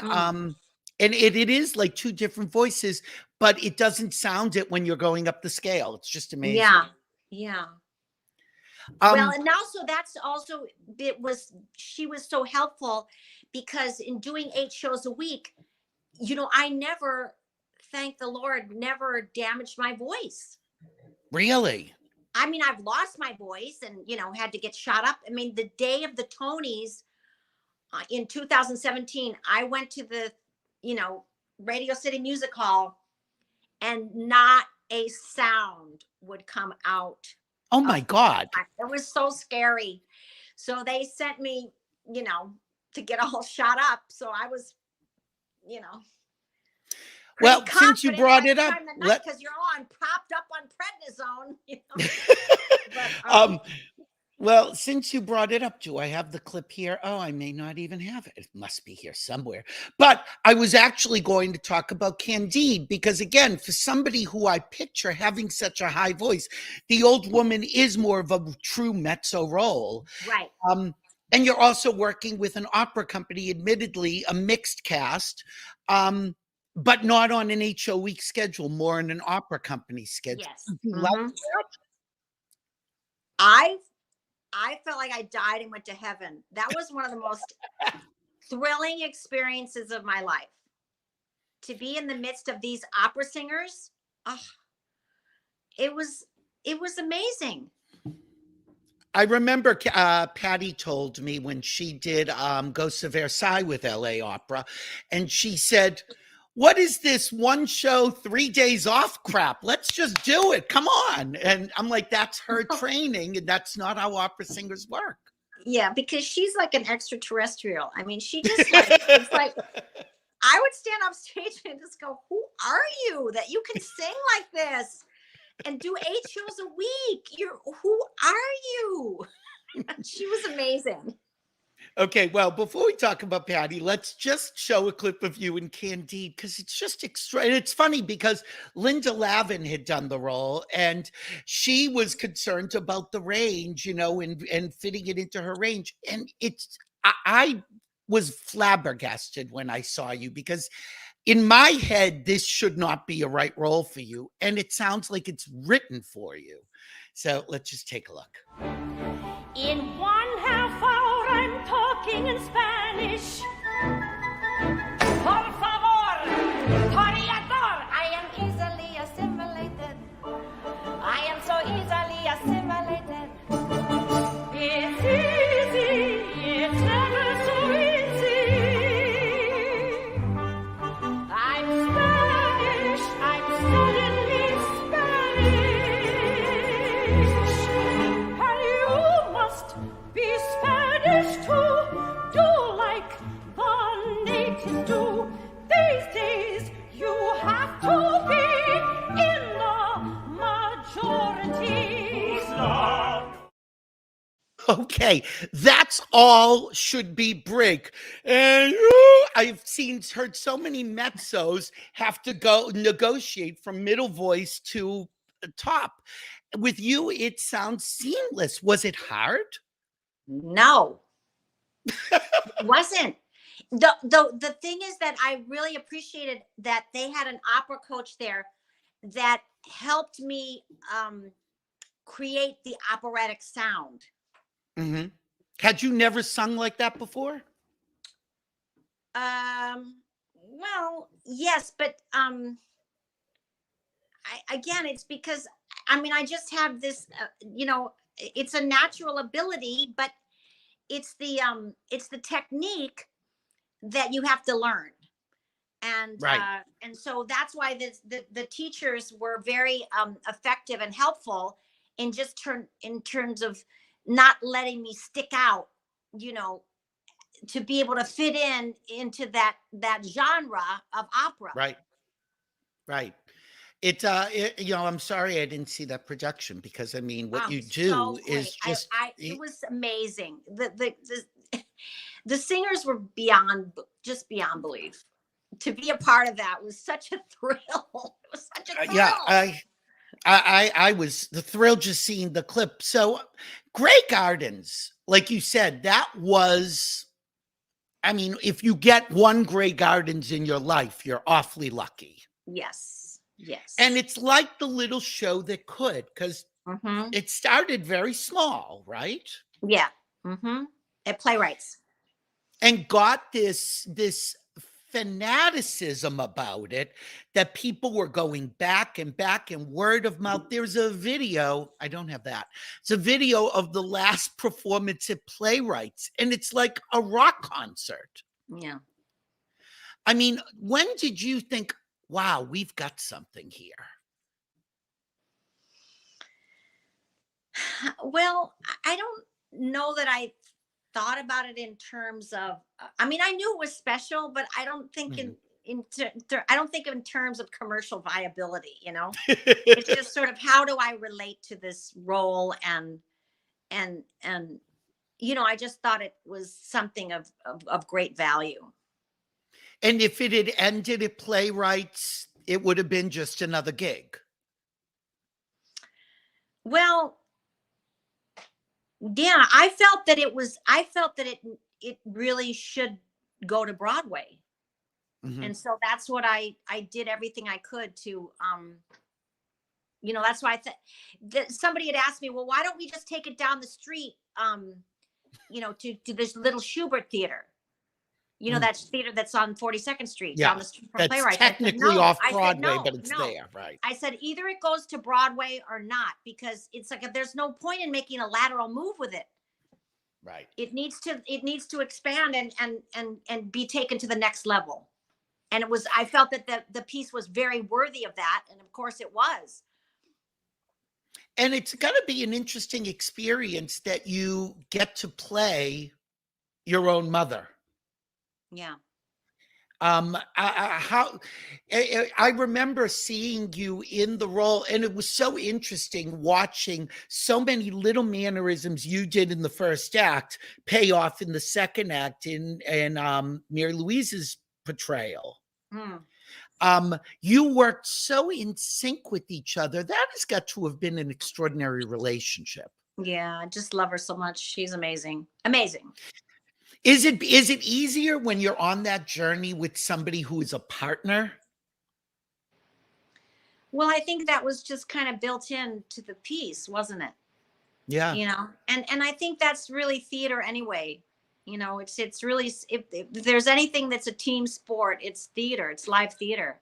it is like two different voices, but it doesn't sound it when you're going up the scale. It's just amazing. Yeah. Well, and also she was so helpful because in doing 8 shows a week, I never, thank the Lord, never damaged my voice. Really? I mean, I've lost my voice and, had to get shot up. I mean, the day of the Tonys in 2017, I went to the, Radio City Music Hall and not a sound would come out. Oh my God. It was so scary. So they sent me, to get all shot up. So I was, well, since you brought it up, because you're all propped up on prednisone. Well, since you brought it up, do I have the clip here? Oh, I may not even have it. It must be here somewhere. But I was actually going to talk about Candide because, again, for somebody who I picture having such a high voice, the old woman is more of a true mezzo role. Right. And you're also working with an opera company, admittedly a mixed cast, but not on an 8-show week schedule, more on an opera company schedule. Yes. I felt like I died and went to heaven. That was one of the most thrilling experiences of my life. To be in the midst of these opera singers, it was amazing. I remember Patty told me when she did Ghosts to Versailles with LA Opera, and she said, what is this one show, 3 days off crap? Let's just do it. Come on. And I'm like, that's her training. And that's not how opera singers work. Yeah, because she's like an extraterrestrial. I mean, she just it's like, I would stand off stage and just go, who are you that you can sing like this and do 8 shows a week? Who are you? She was amazing. Okay, well, before we talk about Patty, let's just show a clip of you in Candide because it's just extra. And it's funny because Linda Lavin had done the role and she was concerned about the range, and fitting it into her range. And I was flabbergasted when I saw you because in my head, this should not be a right role for you. And it sounds like it's written for you. So let's just take a look. In 1/2 hour, I'm talking in Spanish. Por favor, toreador. I am easily assimilated. I am so easily assimilated. It's easy. It's never so easy. I'm Spanish. I'm suddenly Spanish. And you must be Spanish too. Do like the natives do. These days you have to be in the majority. Okay, that's all should be break. And I've heard so many mezzos have to go negotiate from middle voice to top. With you, it sounds seamless. Was it hard? No, it wasn't. The thing is that I really appreciated that they had an opera coach there that helped me create the operatic sound. Mm-hmm. Had you never sung like that before? Well, yes, but again, it's because I just have this, it's a natural ability, but it's the technique that you have to learn. And Right. and so that's why the teachers were very effective and helpful in in terms of not letting me stick out, you know, to be able to fit into that genre of opera. Right. Right. I'm sorry I didn't see that production because I mean, what Oh, you so do great. is just It was amazing. The singers were beyond belief. To be a part of that was such a thrill. It was such a thrill. yeah. I was the thrill just seeing the clip. So, Grey Gardens, like you said, that was. I mean, if you get one Grey Gardens in your life, you're awfully lucky. Yes. Yes. And it's like the little show that could, because Mm-hmm. it started very small, right? Yeah. Mm-hmm. At Playwrights. And got this fanaticism about it that people were going back and word of mouth. There's a video, I don't have that. It's a video of the last performance at Playwrights, and it's like a rock concert. Yeah. I mean, when did you think, wow, we've got something here? Well, I don't know that I thought about it in terms of. I mean, I knew it was special, but I don't think I don't think in terms of commercial viability. You know, it's just sort of how do I relate to this role and I just thought it was something of great value. And if it had ended at Playwrights, it would have been just another gig. Well, yeah, I felt that it really should go to Broadway. Mhm. And so that's what I did everything I could to that's why somebody had asked me, well, why don't we just take it down the street to this little Schubert theater, that theater that's on 42nd Street down the street from that's Playwrights. technically off Broadway, but it's no. there, right? I said either it goes to Broadway or not, because it's like there's no point in making a lateral move with it. Right. It needs to expand and be taken to the next level. And I felt that the piece was very worthy of that, and of course it was. And it's got to be an interesting experience that you get to play your own mother. Yeah. I remember seeing you in the role, and it was so interesting watching so many little mannerisms you did in the first act pay off in the second act in Mary Louise's portrayal. You worked so in sync with each other. That has got to have been an extraordinary relationship. Yeah, I just love her so much. She's amazing. Amazing. Is it easier when you're on that journey with somebody who is a partner? Well, I think that was just kind of built into the piece, wasn't it? Yeah. And I think that's really theater anyway. It's really, if there's anything that's a team sport, it's theater. It's live theater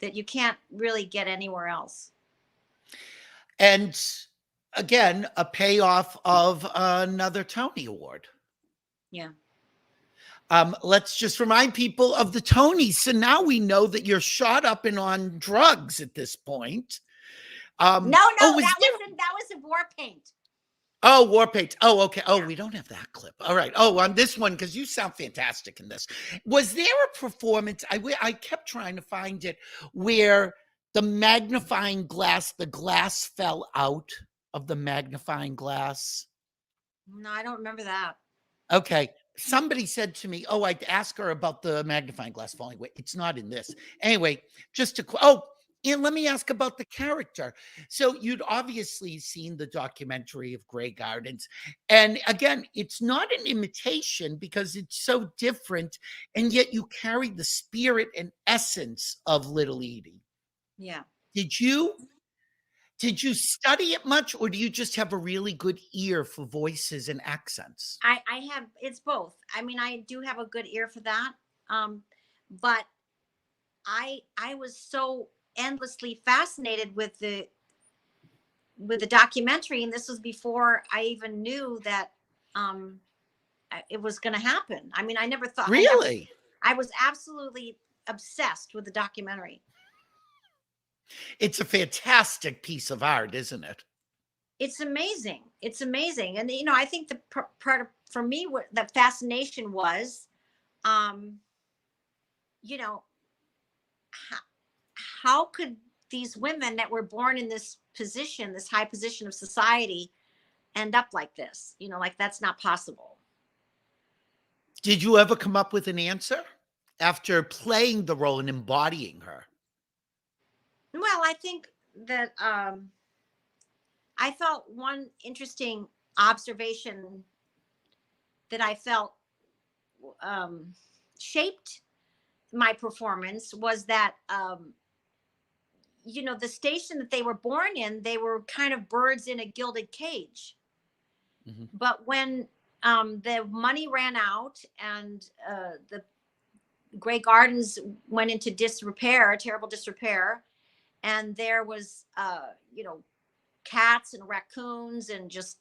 that you can't really get anywhere else. And again, a payoff of another Tony Award. Yeah. Let's just remind people of the Tonys. So now we know that you're shot up and on drugs at this point. No, that was a war paint. Oh, war paint. Oh, okay. Oh, we don't have that clip. All right. Oh, on this one, because you sound fantastic in this. Was there a performance? I kept trying to find it where the magnifying glass, the glass fell out of the magnifying glass. No, I don't remember that. Okay. Somebody said to me, "Oh, I'd ask her about the magnifying glass falling away." It's not in this. Anyway, just to and let me ask about the character. So you'd obviously seen the documentary of Grey Gardens. And again, it's not an imitation because it's so different, and yet you carry the spirit and essence of Little Edie. Yeah. Did you study it much, or do you just have a really good ear for voices and accents? I have, it's both. I mean, I do have a good ear for that. But I was so endlessly fascinated with the documentary, and this was before I even knew that it was going to happen. I mean, I never thought. Really? I was absolutely obsessed with the documentary. It's a fantastic piece of art, isn't it? It's amazing. It's amazing. And, I think the part of, for me, what the fascination was, how could these women that were born in this position, this high position of society, end up like this? Like, that's not possible. Did you ever come up with an answer after playing the role and embodying her? Well, I think that I felt one interesting observation that I felt shaped my performance was that, the station that they were born in, they were kind of birds in a gilded cage. Mm-hmm. But when the money ran out and the Grey Gardens went into terrible disrepair, and there was, cats and raccoons and just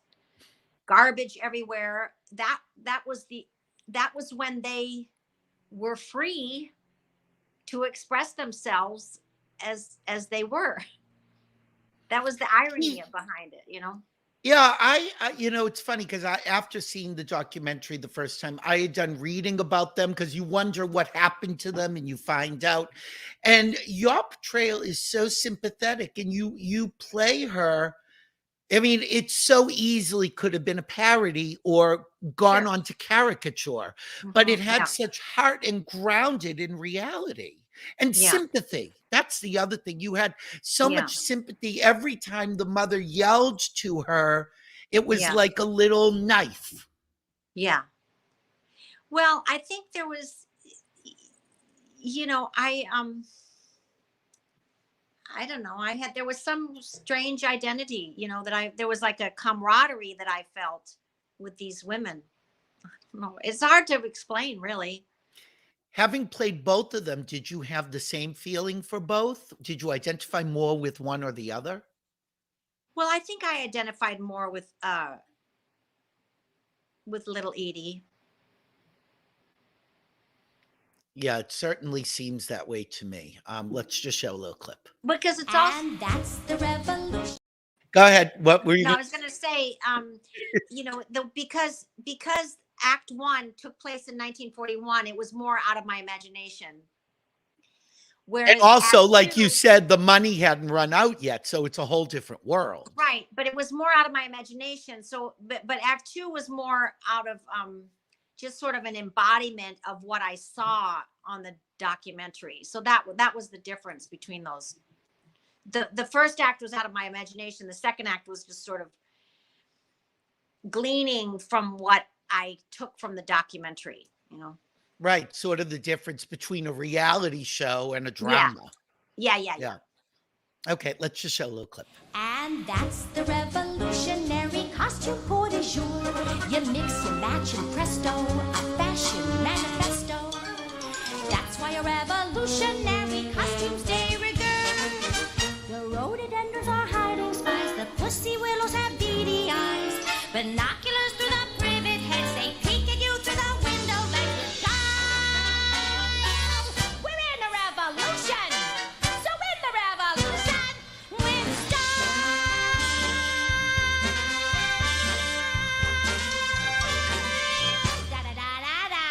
garbage everywhere. That was when they were free to express themselves as they were. That was the irony behind it, Yeah, I it's funny because after seeing the documentary the first time, I had done reading about them because you wonder what happened to them and you find out. And your portrayal is so sympathetic, and you play her. I mean, it so easily could have been a parody or gone on to caricature, but it had such heart and grounded in reality and sympathy. That's the other thing. You had so much sympathy every time the mother yelled to her. It was like a little knife. Yeah. Well, I think there was, I don't know. There was some strange identity, there was like a camaraderie that I felt with these women. I don't know. It's hard to explain, really. Having played both of them, did you have the same feeling for both? Did you identify more with one or the other? Well, I think I identified more with Little Edie. Yeah, it certainly seems that way to me. Let's just show a little clip. Because it's also, and that's the revolution. Go ahead. What were you? No, I was going to say, because Act 1 took place in 1941, it was more out of my imagination. Whereas and also, Act like 2, you said, the money hadn't run out yet, so it's a whole different world. Right, but it was more out of my imagination. So, but Act 2 was more out of just sort of an embodiment of what I saw on the documentary. So that was the difference between those. The first act was out of my imagination. The second act was just sort of gleaning from what I took from the documentary, Right. Sort of the difference between a reality show and a drama. Yeah. Okay, let's just show a little clip. And that's the revolutionary costume pour du jour. You mix and match and presto, a fashion manifesto. That's why a revolutionary costumes de rigueur. The rhododendrons are hiding spies, the pussy willows have beady eyes. Binoculars through the privet heads, they peek at you through the window like the dial. We're in a revolution, so in the revolution, we're da da da da da.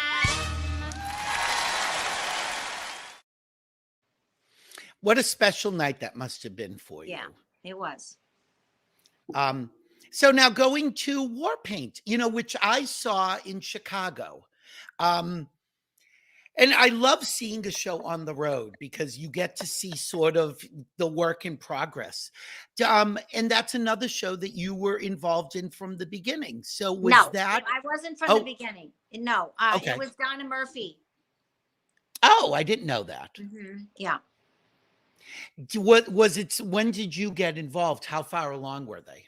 What a special night that must have been for you. Yeah, it was. So now going to War Paint, which I saw in Chicago. Um, and I love seeing a show on the road because you get to see sort of the work in progress. And that's another show that you were involved in from the beginning. So was No, that? I wasn't from the Oh, beginning. No, it okay. was Donna Murphy. Oh, I didn't know that. Yeah. What was it? When did you get involved? How far along were they?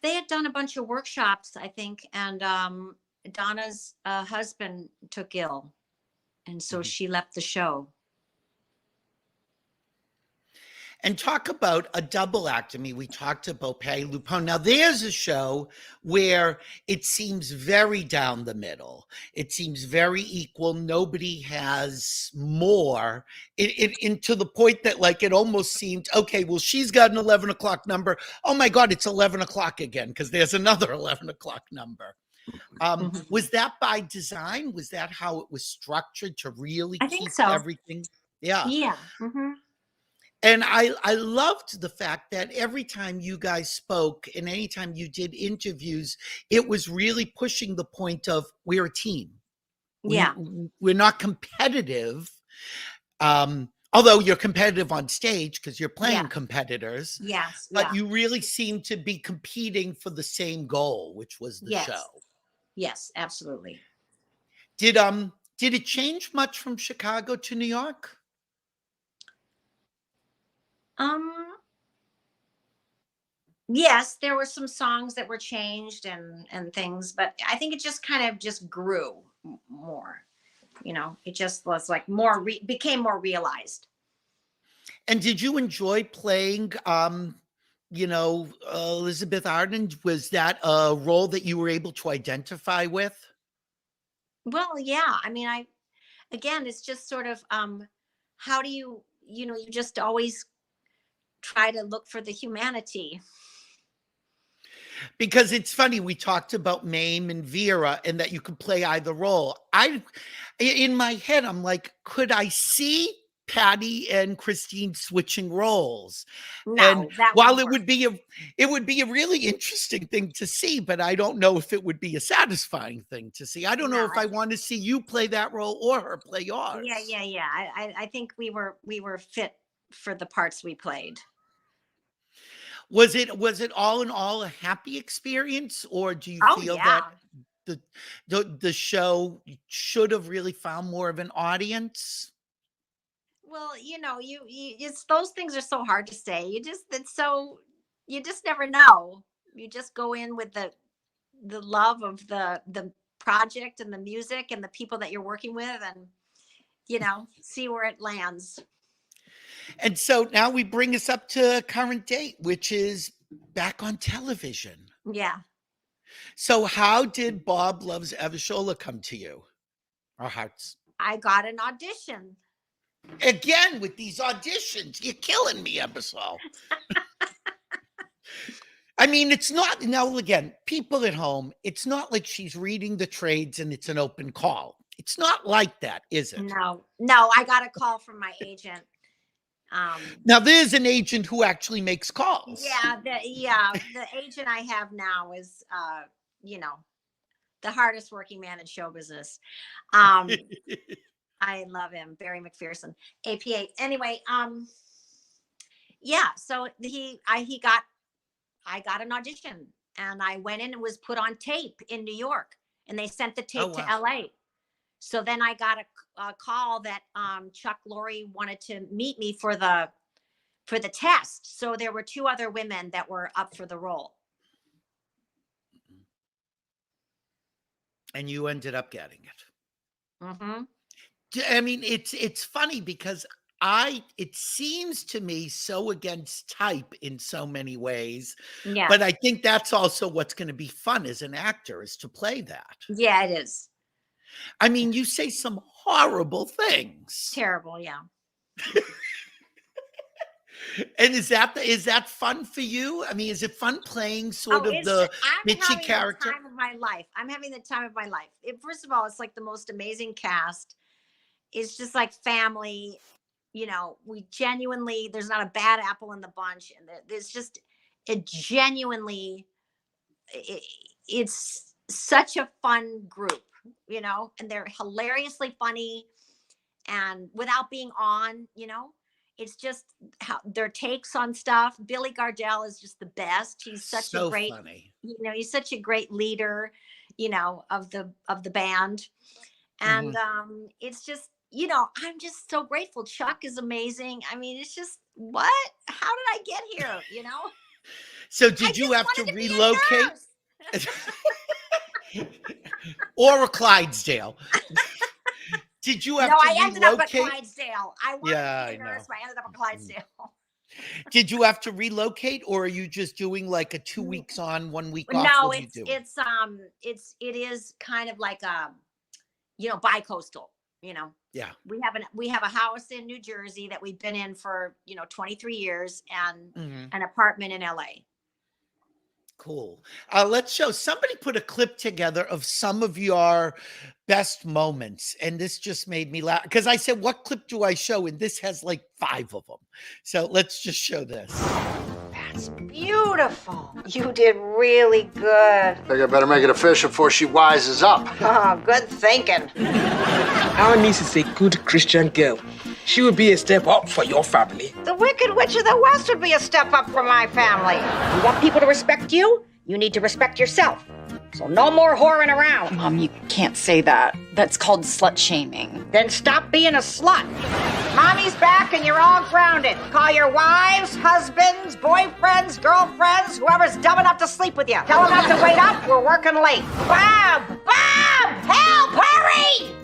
They had done a bunch of workshops, I think, and Donna's husband took ill, and so Mhm. she left the show. And talk about a double act. I mean, we talked about Patty Lupone. Now, there's a show where it seems very down the middle. It seems very equal. Nobody has more. To the point that, like, it almost seemed, okay, well, she's got an 11 o'clock number. Oh, my God, it's 11 o'clock again because there's another 11 o'clock number. Was that by design? Was that how it was structured to really I think keep so. everything? Yeah. Yeah. And I loved the fact that every time you guys spoke and anytime you did interviews, it was really pushing the point of we're a team. Yeah. We're not competitive. Although you're competitive on stage because you're playing competitors, Yes. but you really seem to be competing for the same goal, which was the show. Yes, absolutely. Did it change much from Chicago to New York? Yes, there were some songs that were changed and things, but I think it just kind of just grew more. It just was like became more realized. And did you enjoy playing Elizabeth Arden? Was that a role that you were able to identify with? Well, yeah. I mean, again, it's just sort of how do you just always try to look for the humanity. Because it's funny, we talked about Mame and Vera and that you could play either role. In my head, I'm like, could I see Patty and Christine switching roles? No, And that while wouldn't it would be a really interesting thing to see, but I don't know if it would be a satisfying thing to see. I don't know if I want to see you play that role or her play yours. Yeah. I think we were fit for the parts we played. Was it all in all a happy experience, or do you feel that the show should have really found more of an audience? Well, it's those things are so hard to say. You just never know. You just go in with the love of the project and the music and the people that you're working with, and see where it lands. And so now we bring us up to current date, which is back on television. Yeah. So how did Bob Loves Abishola come to you? Our hearts. I got an audition. Again, with these auditions, you're killing me, Ebersole. I mean, it's not, now again, people at home, it's not like she's reading the trades and it's an open call. It's not like that, is it? No, I got a call from my agent. Now there's an agent who actually makes calls. Yeah, the agent I have now is the hardest working man in show business. I love him, Barry McPherson, APA. Anyway, so I got an audition, and I went in and was put on tape in New York, and they sent the tape to LA. So then I got a call that Chuck Lorre wanted to meet me for the test. So there were 2 other women that were up for the role. And you ended up getting it. Mm-hmm. I mean, it's funny because it seems to me so against type in so many ways. Yeah. But I think that's also what's going to be fun as an actor, is to play that. Yeah, it is. I mean, you say some horrible things. Terrible, yeah. And is that fun for you? I mean, is it fun playing sort of the bitchy character? I'm having the time of my life. I'm having the time of my life. First of all, it's like the most amazing cast. It's just like family. We genuinely, there's not a bad apple in the bunch, and it genuinely, it's such a fun group, and they're hilariously funny, and without being on, it's just how their takes on stuff. Billy Gardell is just the best. He's such a So great, funny. he's such a great leader, of the band. And it's just, I'm just so grateful. Chuck is amazing. I mean, it's just, what? How did I get here? So I did you just have to wanted be a relocate? nurse. Or a Clydesdale? Did you have No, to I ended up at relocate? Clydesdale. I wanted Yeah, to be a I nurse, know. but I ended up at Clydesdale. Did you have to relocate, or are you just doing like a 2 weeks on, 1 week off? No, What do you do? it is kind of like bi-coastal. Yeah. We have a house in New Jersey that we've been in for 23 years, and Mhm. an apartment in LA. Cool. Let's show. Somebody put a clip together of some of your best moments, and this just made me laugh because I said, "What clip do I show?" And this has like 5 of them. So let's just show this. That's beautiful. You did really good. I think I better make it official before she wises up. Oh, good thinking. Our niece is a good Christian girl. She will be a step up for your family. The Wicked Witch of the West would be a step up for my family. You want people to respect you? You need to respect yourself. So no more whoring around. Mom, you can't say that. That's called slut shaming. Then stop being a slut. Mommy's back and you're all grounded. Call your wives, husbands, boyfriends, girlfriends, whoever's dumb enough to sleep with you. Tell them not to wait up. We're working late. Bob! Bob! Help! Hurry!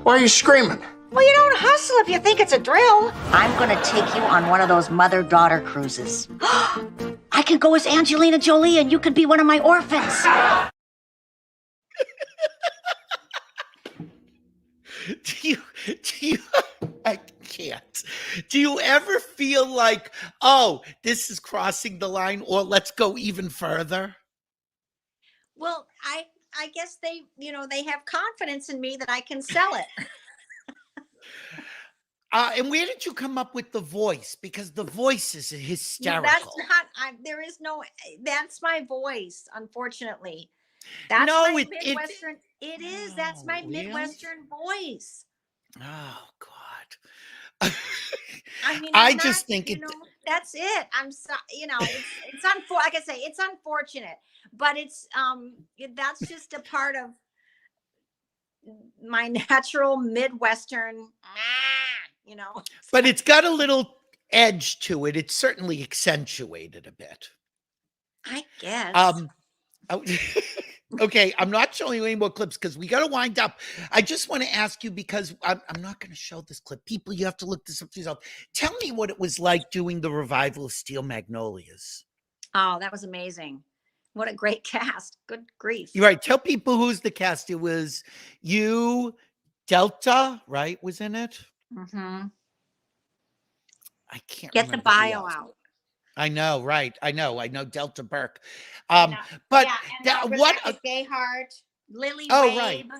Why are you screaming? Well, you don't hustle if you think it's a drill. I'm gonna take you on one of those mother-daughter cruises. I can go as Angelina Jolie and you could be one of my orphans. do you I can't. Do you ever feel like, oh, this is crossing the line, or let's go even further? Well, I guess they have confidence in me that I can sell it. And where did you come up with the voice? Because the voice is hysterical. That's not. There is no. That's my voice. Unfortunately, that's No, my it Midwestern. It is. That's my really? Midwestern voice. Oh God. I mean, I just think it. That's it. I'm so. It's like I say, it's unfortunate, but it's that's just a part of my natural Midwestern. But it's got a little edge to it. It's certainly accentuated a bit. I guess. Okay, I'm not showing you any more clips because we got to wind up. I just want to ask you, because I'm not going to show this clip. People, you have to look this up for yourself. Tell me what it was like doing the revival of Steel Magnolias. Oh, that was amazing. What a great cast. Good grief. You're right. Tell people who's the cast. It was you, Delta, right, was in it? Mm-hmm. I can't get the remember who bio else. out. I know, right? I know Delta Burke. But what? Rebecca Gayheart, Lily Oh, Rabe,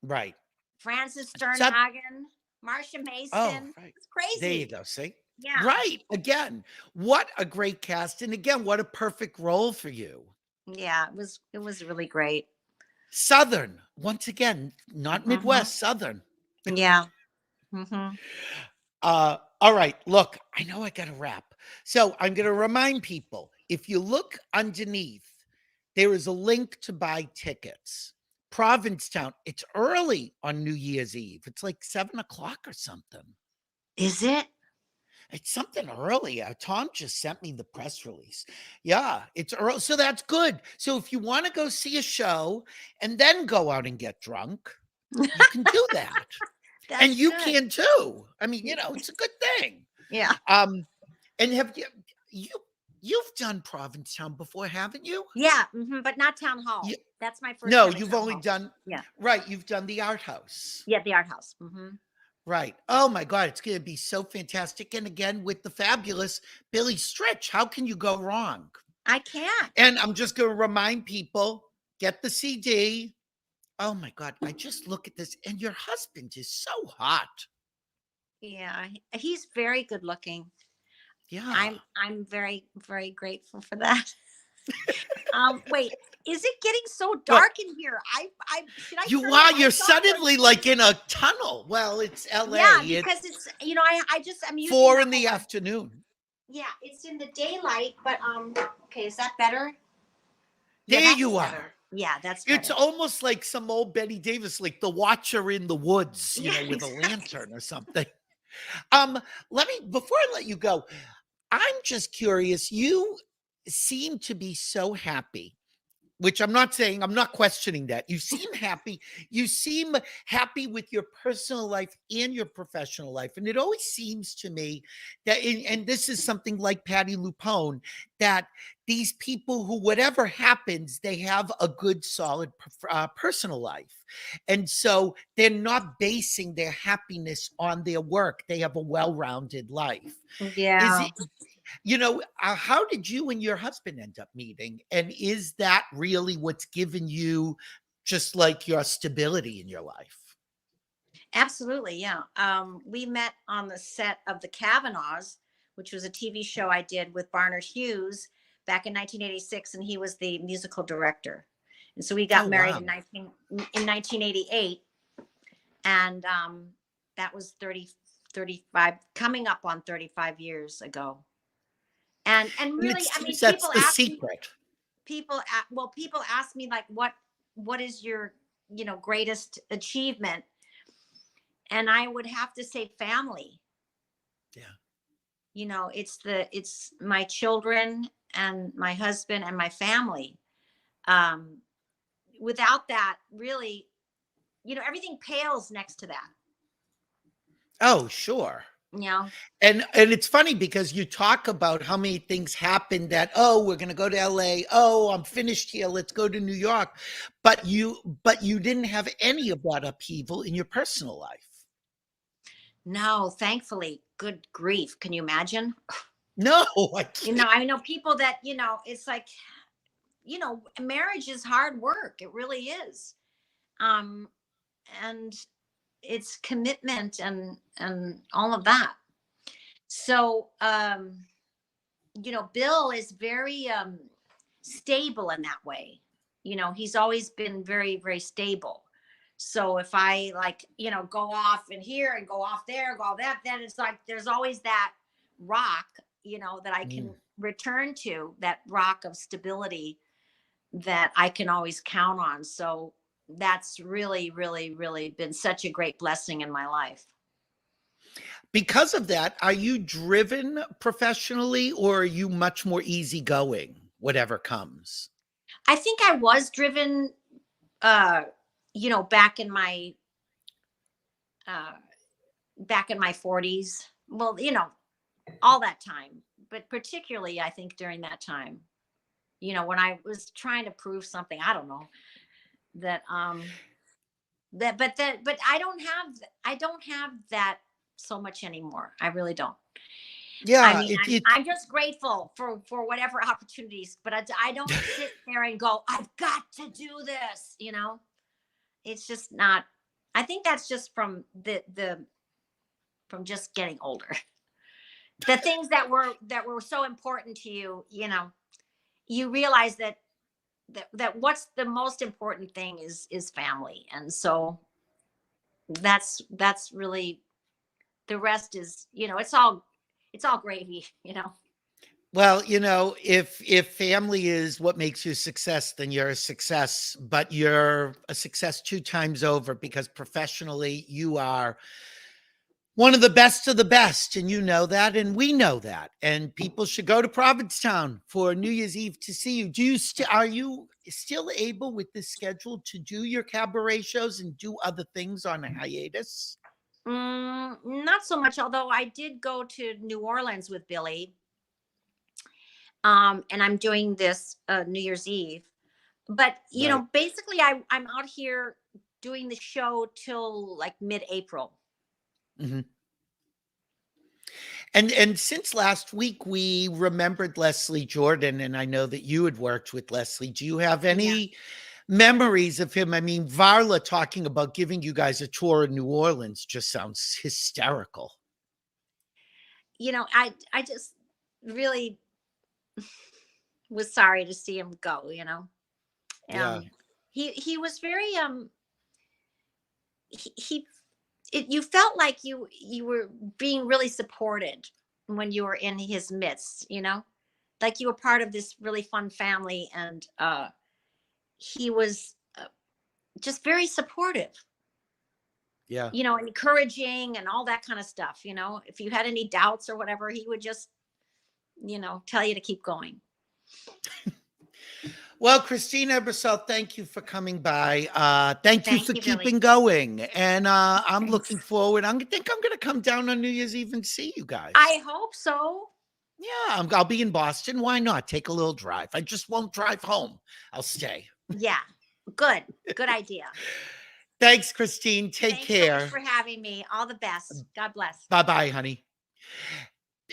right. Frances Sternhagen, Marsha Mason. Oh, right. It's crazy. There you go. See? Yeah. Right. Again, what a great cast, and again, what a perfect role for you. Yeah, it was really great. Southern, once again, not Midwest, Southern. Yeah. Mm-hmm. All right, look, I know I got to wrap. So I'm going to remind people, if you look underneath, there is a link to buy tickets. Provincetown, it's early on New Year's Eve. It's like 7:00 or something. Is it? It's something early. Tom just sent me the press release. Yeah, it's early. So that's good. So if you want to go see a show and then go out and get drunk, you can do that. And you can too. I mean, it's a good thing. Yeah. And have you've done Provincetown before, haven't you? Yeah, but not Town Hall. That's my first. No, time you've Town only Hall. done. Yeah. Right, you've done the Art House. Yeah, the Art House. Mm-hmm. Right. Oh my God, it's going to be so fantastic. And again, with the fabulous Billy Stritch, how can you go wrong? I can't. And I'm just going to remind people, get the CD. Oh my God, I just look at this, and your husband is so hot. Yeah, he's very good looking. Yeah. I'm very, very grateful for that. Wait, is it getting so dark in here? I should I turn the You're lights on or suddenly like in a tunnel. Well, it's LA. yeah, It's because it's I'm using 4 the in the afternoon. yeah, it's in the daylight, but okay, is that better? Yeah, There that's you are. better. Yeah, that's It's better. almost like some old Betty Davis, like the Watcher in the Woods, Yeah, with a exactly. lantern or something. Let me before I let you go, I'm just curious. You seem to be so happy, which I'm not saying, I'm not questioning that. You seem happy. You seem happy with your personal life and your professional life. And it always seems to me that, and this is something like Patty Lupone, that these people who, whatever happens, they have a good, solid personal life. And so they're not basing their happiness on their work. They have a well rounded life. Is Yeah. it, how did you and your husband end up meeting? And is that really what's given you just like your stability in your life? Absolutely, yeah. We met on the set of The Kavanaughs, which was a TV show I did with Barnard Hughes back in 1986, and he was the musical director. And so we got Oh, married wow. in 1988, and that was 35, coming up on 35 years ago. And really, I mean, That's people the ask me, secret. people ask me like, what is your greatest achievement? And I would have to say family. Yeah. It's my children and my husband and my family. Without that, really, everything pales next to that. Oh, sure. Yeah. And it's funny because you talk about how many things happened that, oh, we're going to go to LA. Oh, I'm finished here. Let's go to New York. But you didn't have any of that upheaval in your personal life. No, thankfully. Good grief. Can you imagine? No, I can't. I know people that, it's like, marriage is hard work. It really is. And it's commitment and all of that. So, Bill is very stable in that way. He's always been very, very stable. So if I go off in here and go off there, go off that, then it's like there's always that rock, that I can return to, that rock of stability that I can always count on. So that's really, really, really been such a great blessing in my life. Because of that, are you driven professionally or are you much more easygoing, whatever comes? I think I was driven, back in my 40s. Well, all that time, but particularly I think during that time, when I was trying to prove something, I don't know that, but I don't have that so much anymore. I really don't. Yeah, I mean, I'm just grateful for whatever opportunities, but I don't sit there and go, I've got to do this. It's just not. I think that's just from from just getting older. The things that were so important to you, you realize that what's the most important thing is family, and so that's really, the rest is, it's all gravy. Well, if family is what makes you a success, then you're a success, but you're a success 2 times over because professionally you are one of the best, and you know that, and we know that, and people should go to Provincetown for New Year's Eve to see you. Are you still able with this schedule to do your cabaret shows and do other things on a hiatus? Not so much, although I did go to New Orleans with Billy. And I'm doing this New Year's Eve. But, Right. basically I'm out here doing the show till like mid-April. Mm-hmm. And since last week, we remembered Leslie Jordan, and I know that you had worked with Leslie. Do you have any memories of him? I mean, Varla talking about giving you guys a tour in New Orleans just sounds hysterical. I just, really was sorry to see him go, you know. Yeah. He was very you felt like you were being really supported when you were in his midst, you know, like you were part of this really fun family, and he was just very supportive, Yeah. you know, encouraging and all that kind of stuff. You know, if you had any doubts or whatever, he would just, you know, tell you to keep going. Well, Christine Ebersole, thank you for coming by. Thank you Thank for you, Billy. keeping going. And I'm Thanks. looking forward. I think I'm going to come down on New Year's Eve and see you guys. I hope so. Yeah, I'll be in Boston. Why not? Take a little drive. I just won't drive home. I'll stay. Yeah, good idea. Thanks, Christine. Take Thanks care. so much for having me. All the best. God bless. Bye-bye, honey.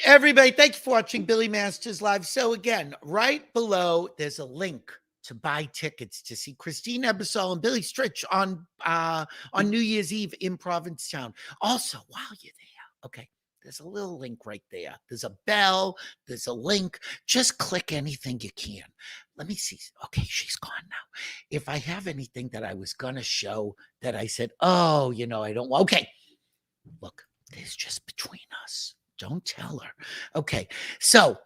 Everybody, thanks for watching Billy Masters Live. So again, right below, there's a link to buy tickets to see Christine Ebersole and Billy Stritch on New Year's Eve in Provincetown. Also, while you're there, okay, there's a little link right there. There's a bell. There's a link. Just click anything you can. Let me see. Okay, she's gone now. If I have anything that I was going to show that I said, oh, you know, I don't want. Okay, look, this is just between us. Don't tell her. Okay, so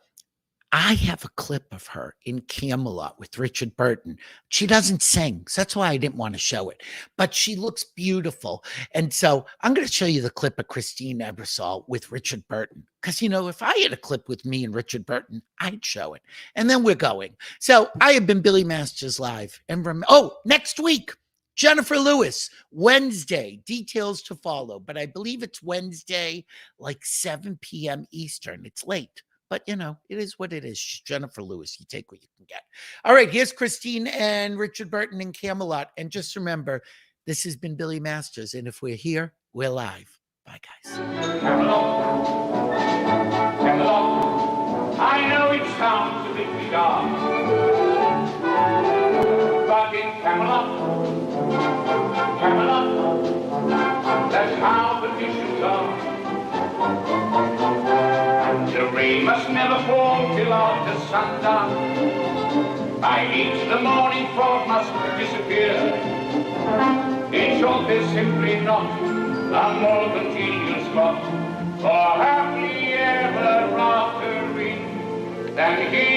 I have a clip of her in Camelot with Richard Burton. She doesn't sing, so that's why I didn't want to show it. But she looks beautiful. And so I'm going to show you the clip of Christine Ebersole with Richard Burton. Because, you know, if I had a clip with me and Richard Burton, I'd show it. And then we're going. So I have been Billy Masters Live. And next week, Jennifer Lewis, Wednesday, details to follow. But I believe it's Wednesday, like 7 p.m. Eastern. It's late. But, you know, it is what it is. She's Jennifer Lewis. You take what you can get. All right, here's Christine and Richard Burton in Camelot. And just remember, this has been Billy Masters. And if we're here, we're live. Bye, guys. Camelot. Camelot. I know it sounds a bit bizarre, but in Camelot, that's how the dishes are. The rain must never fall till after sundown. By 8 the morning fog must disappear. In short, there's simply not a more congenial spot for happily ever aftering than here.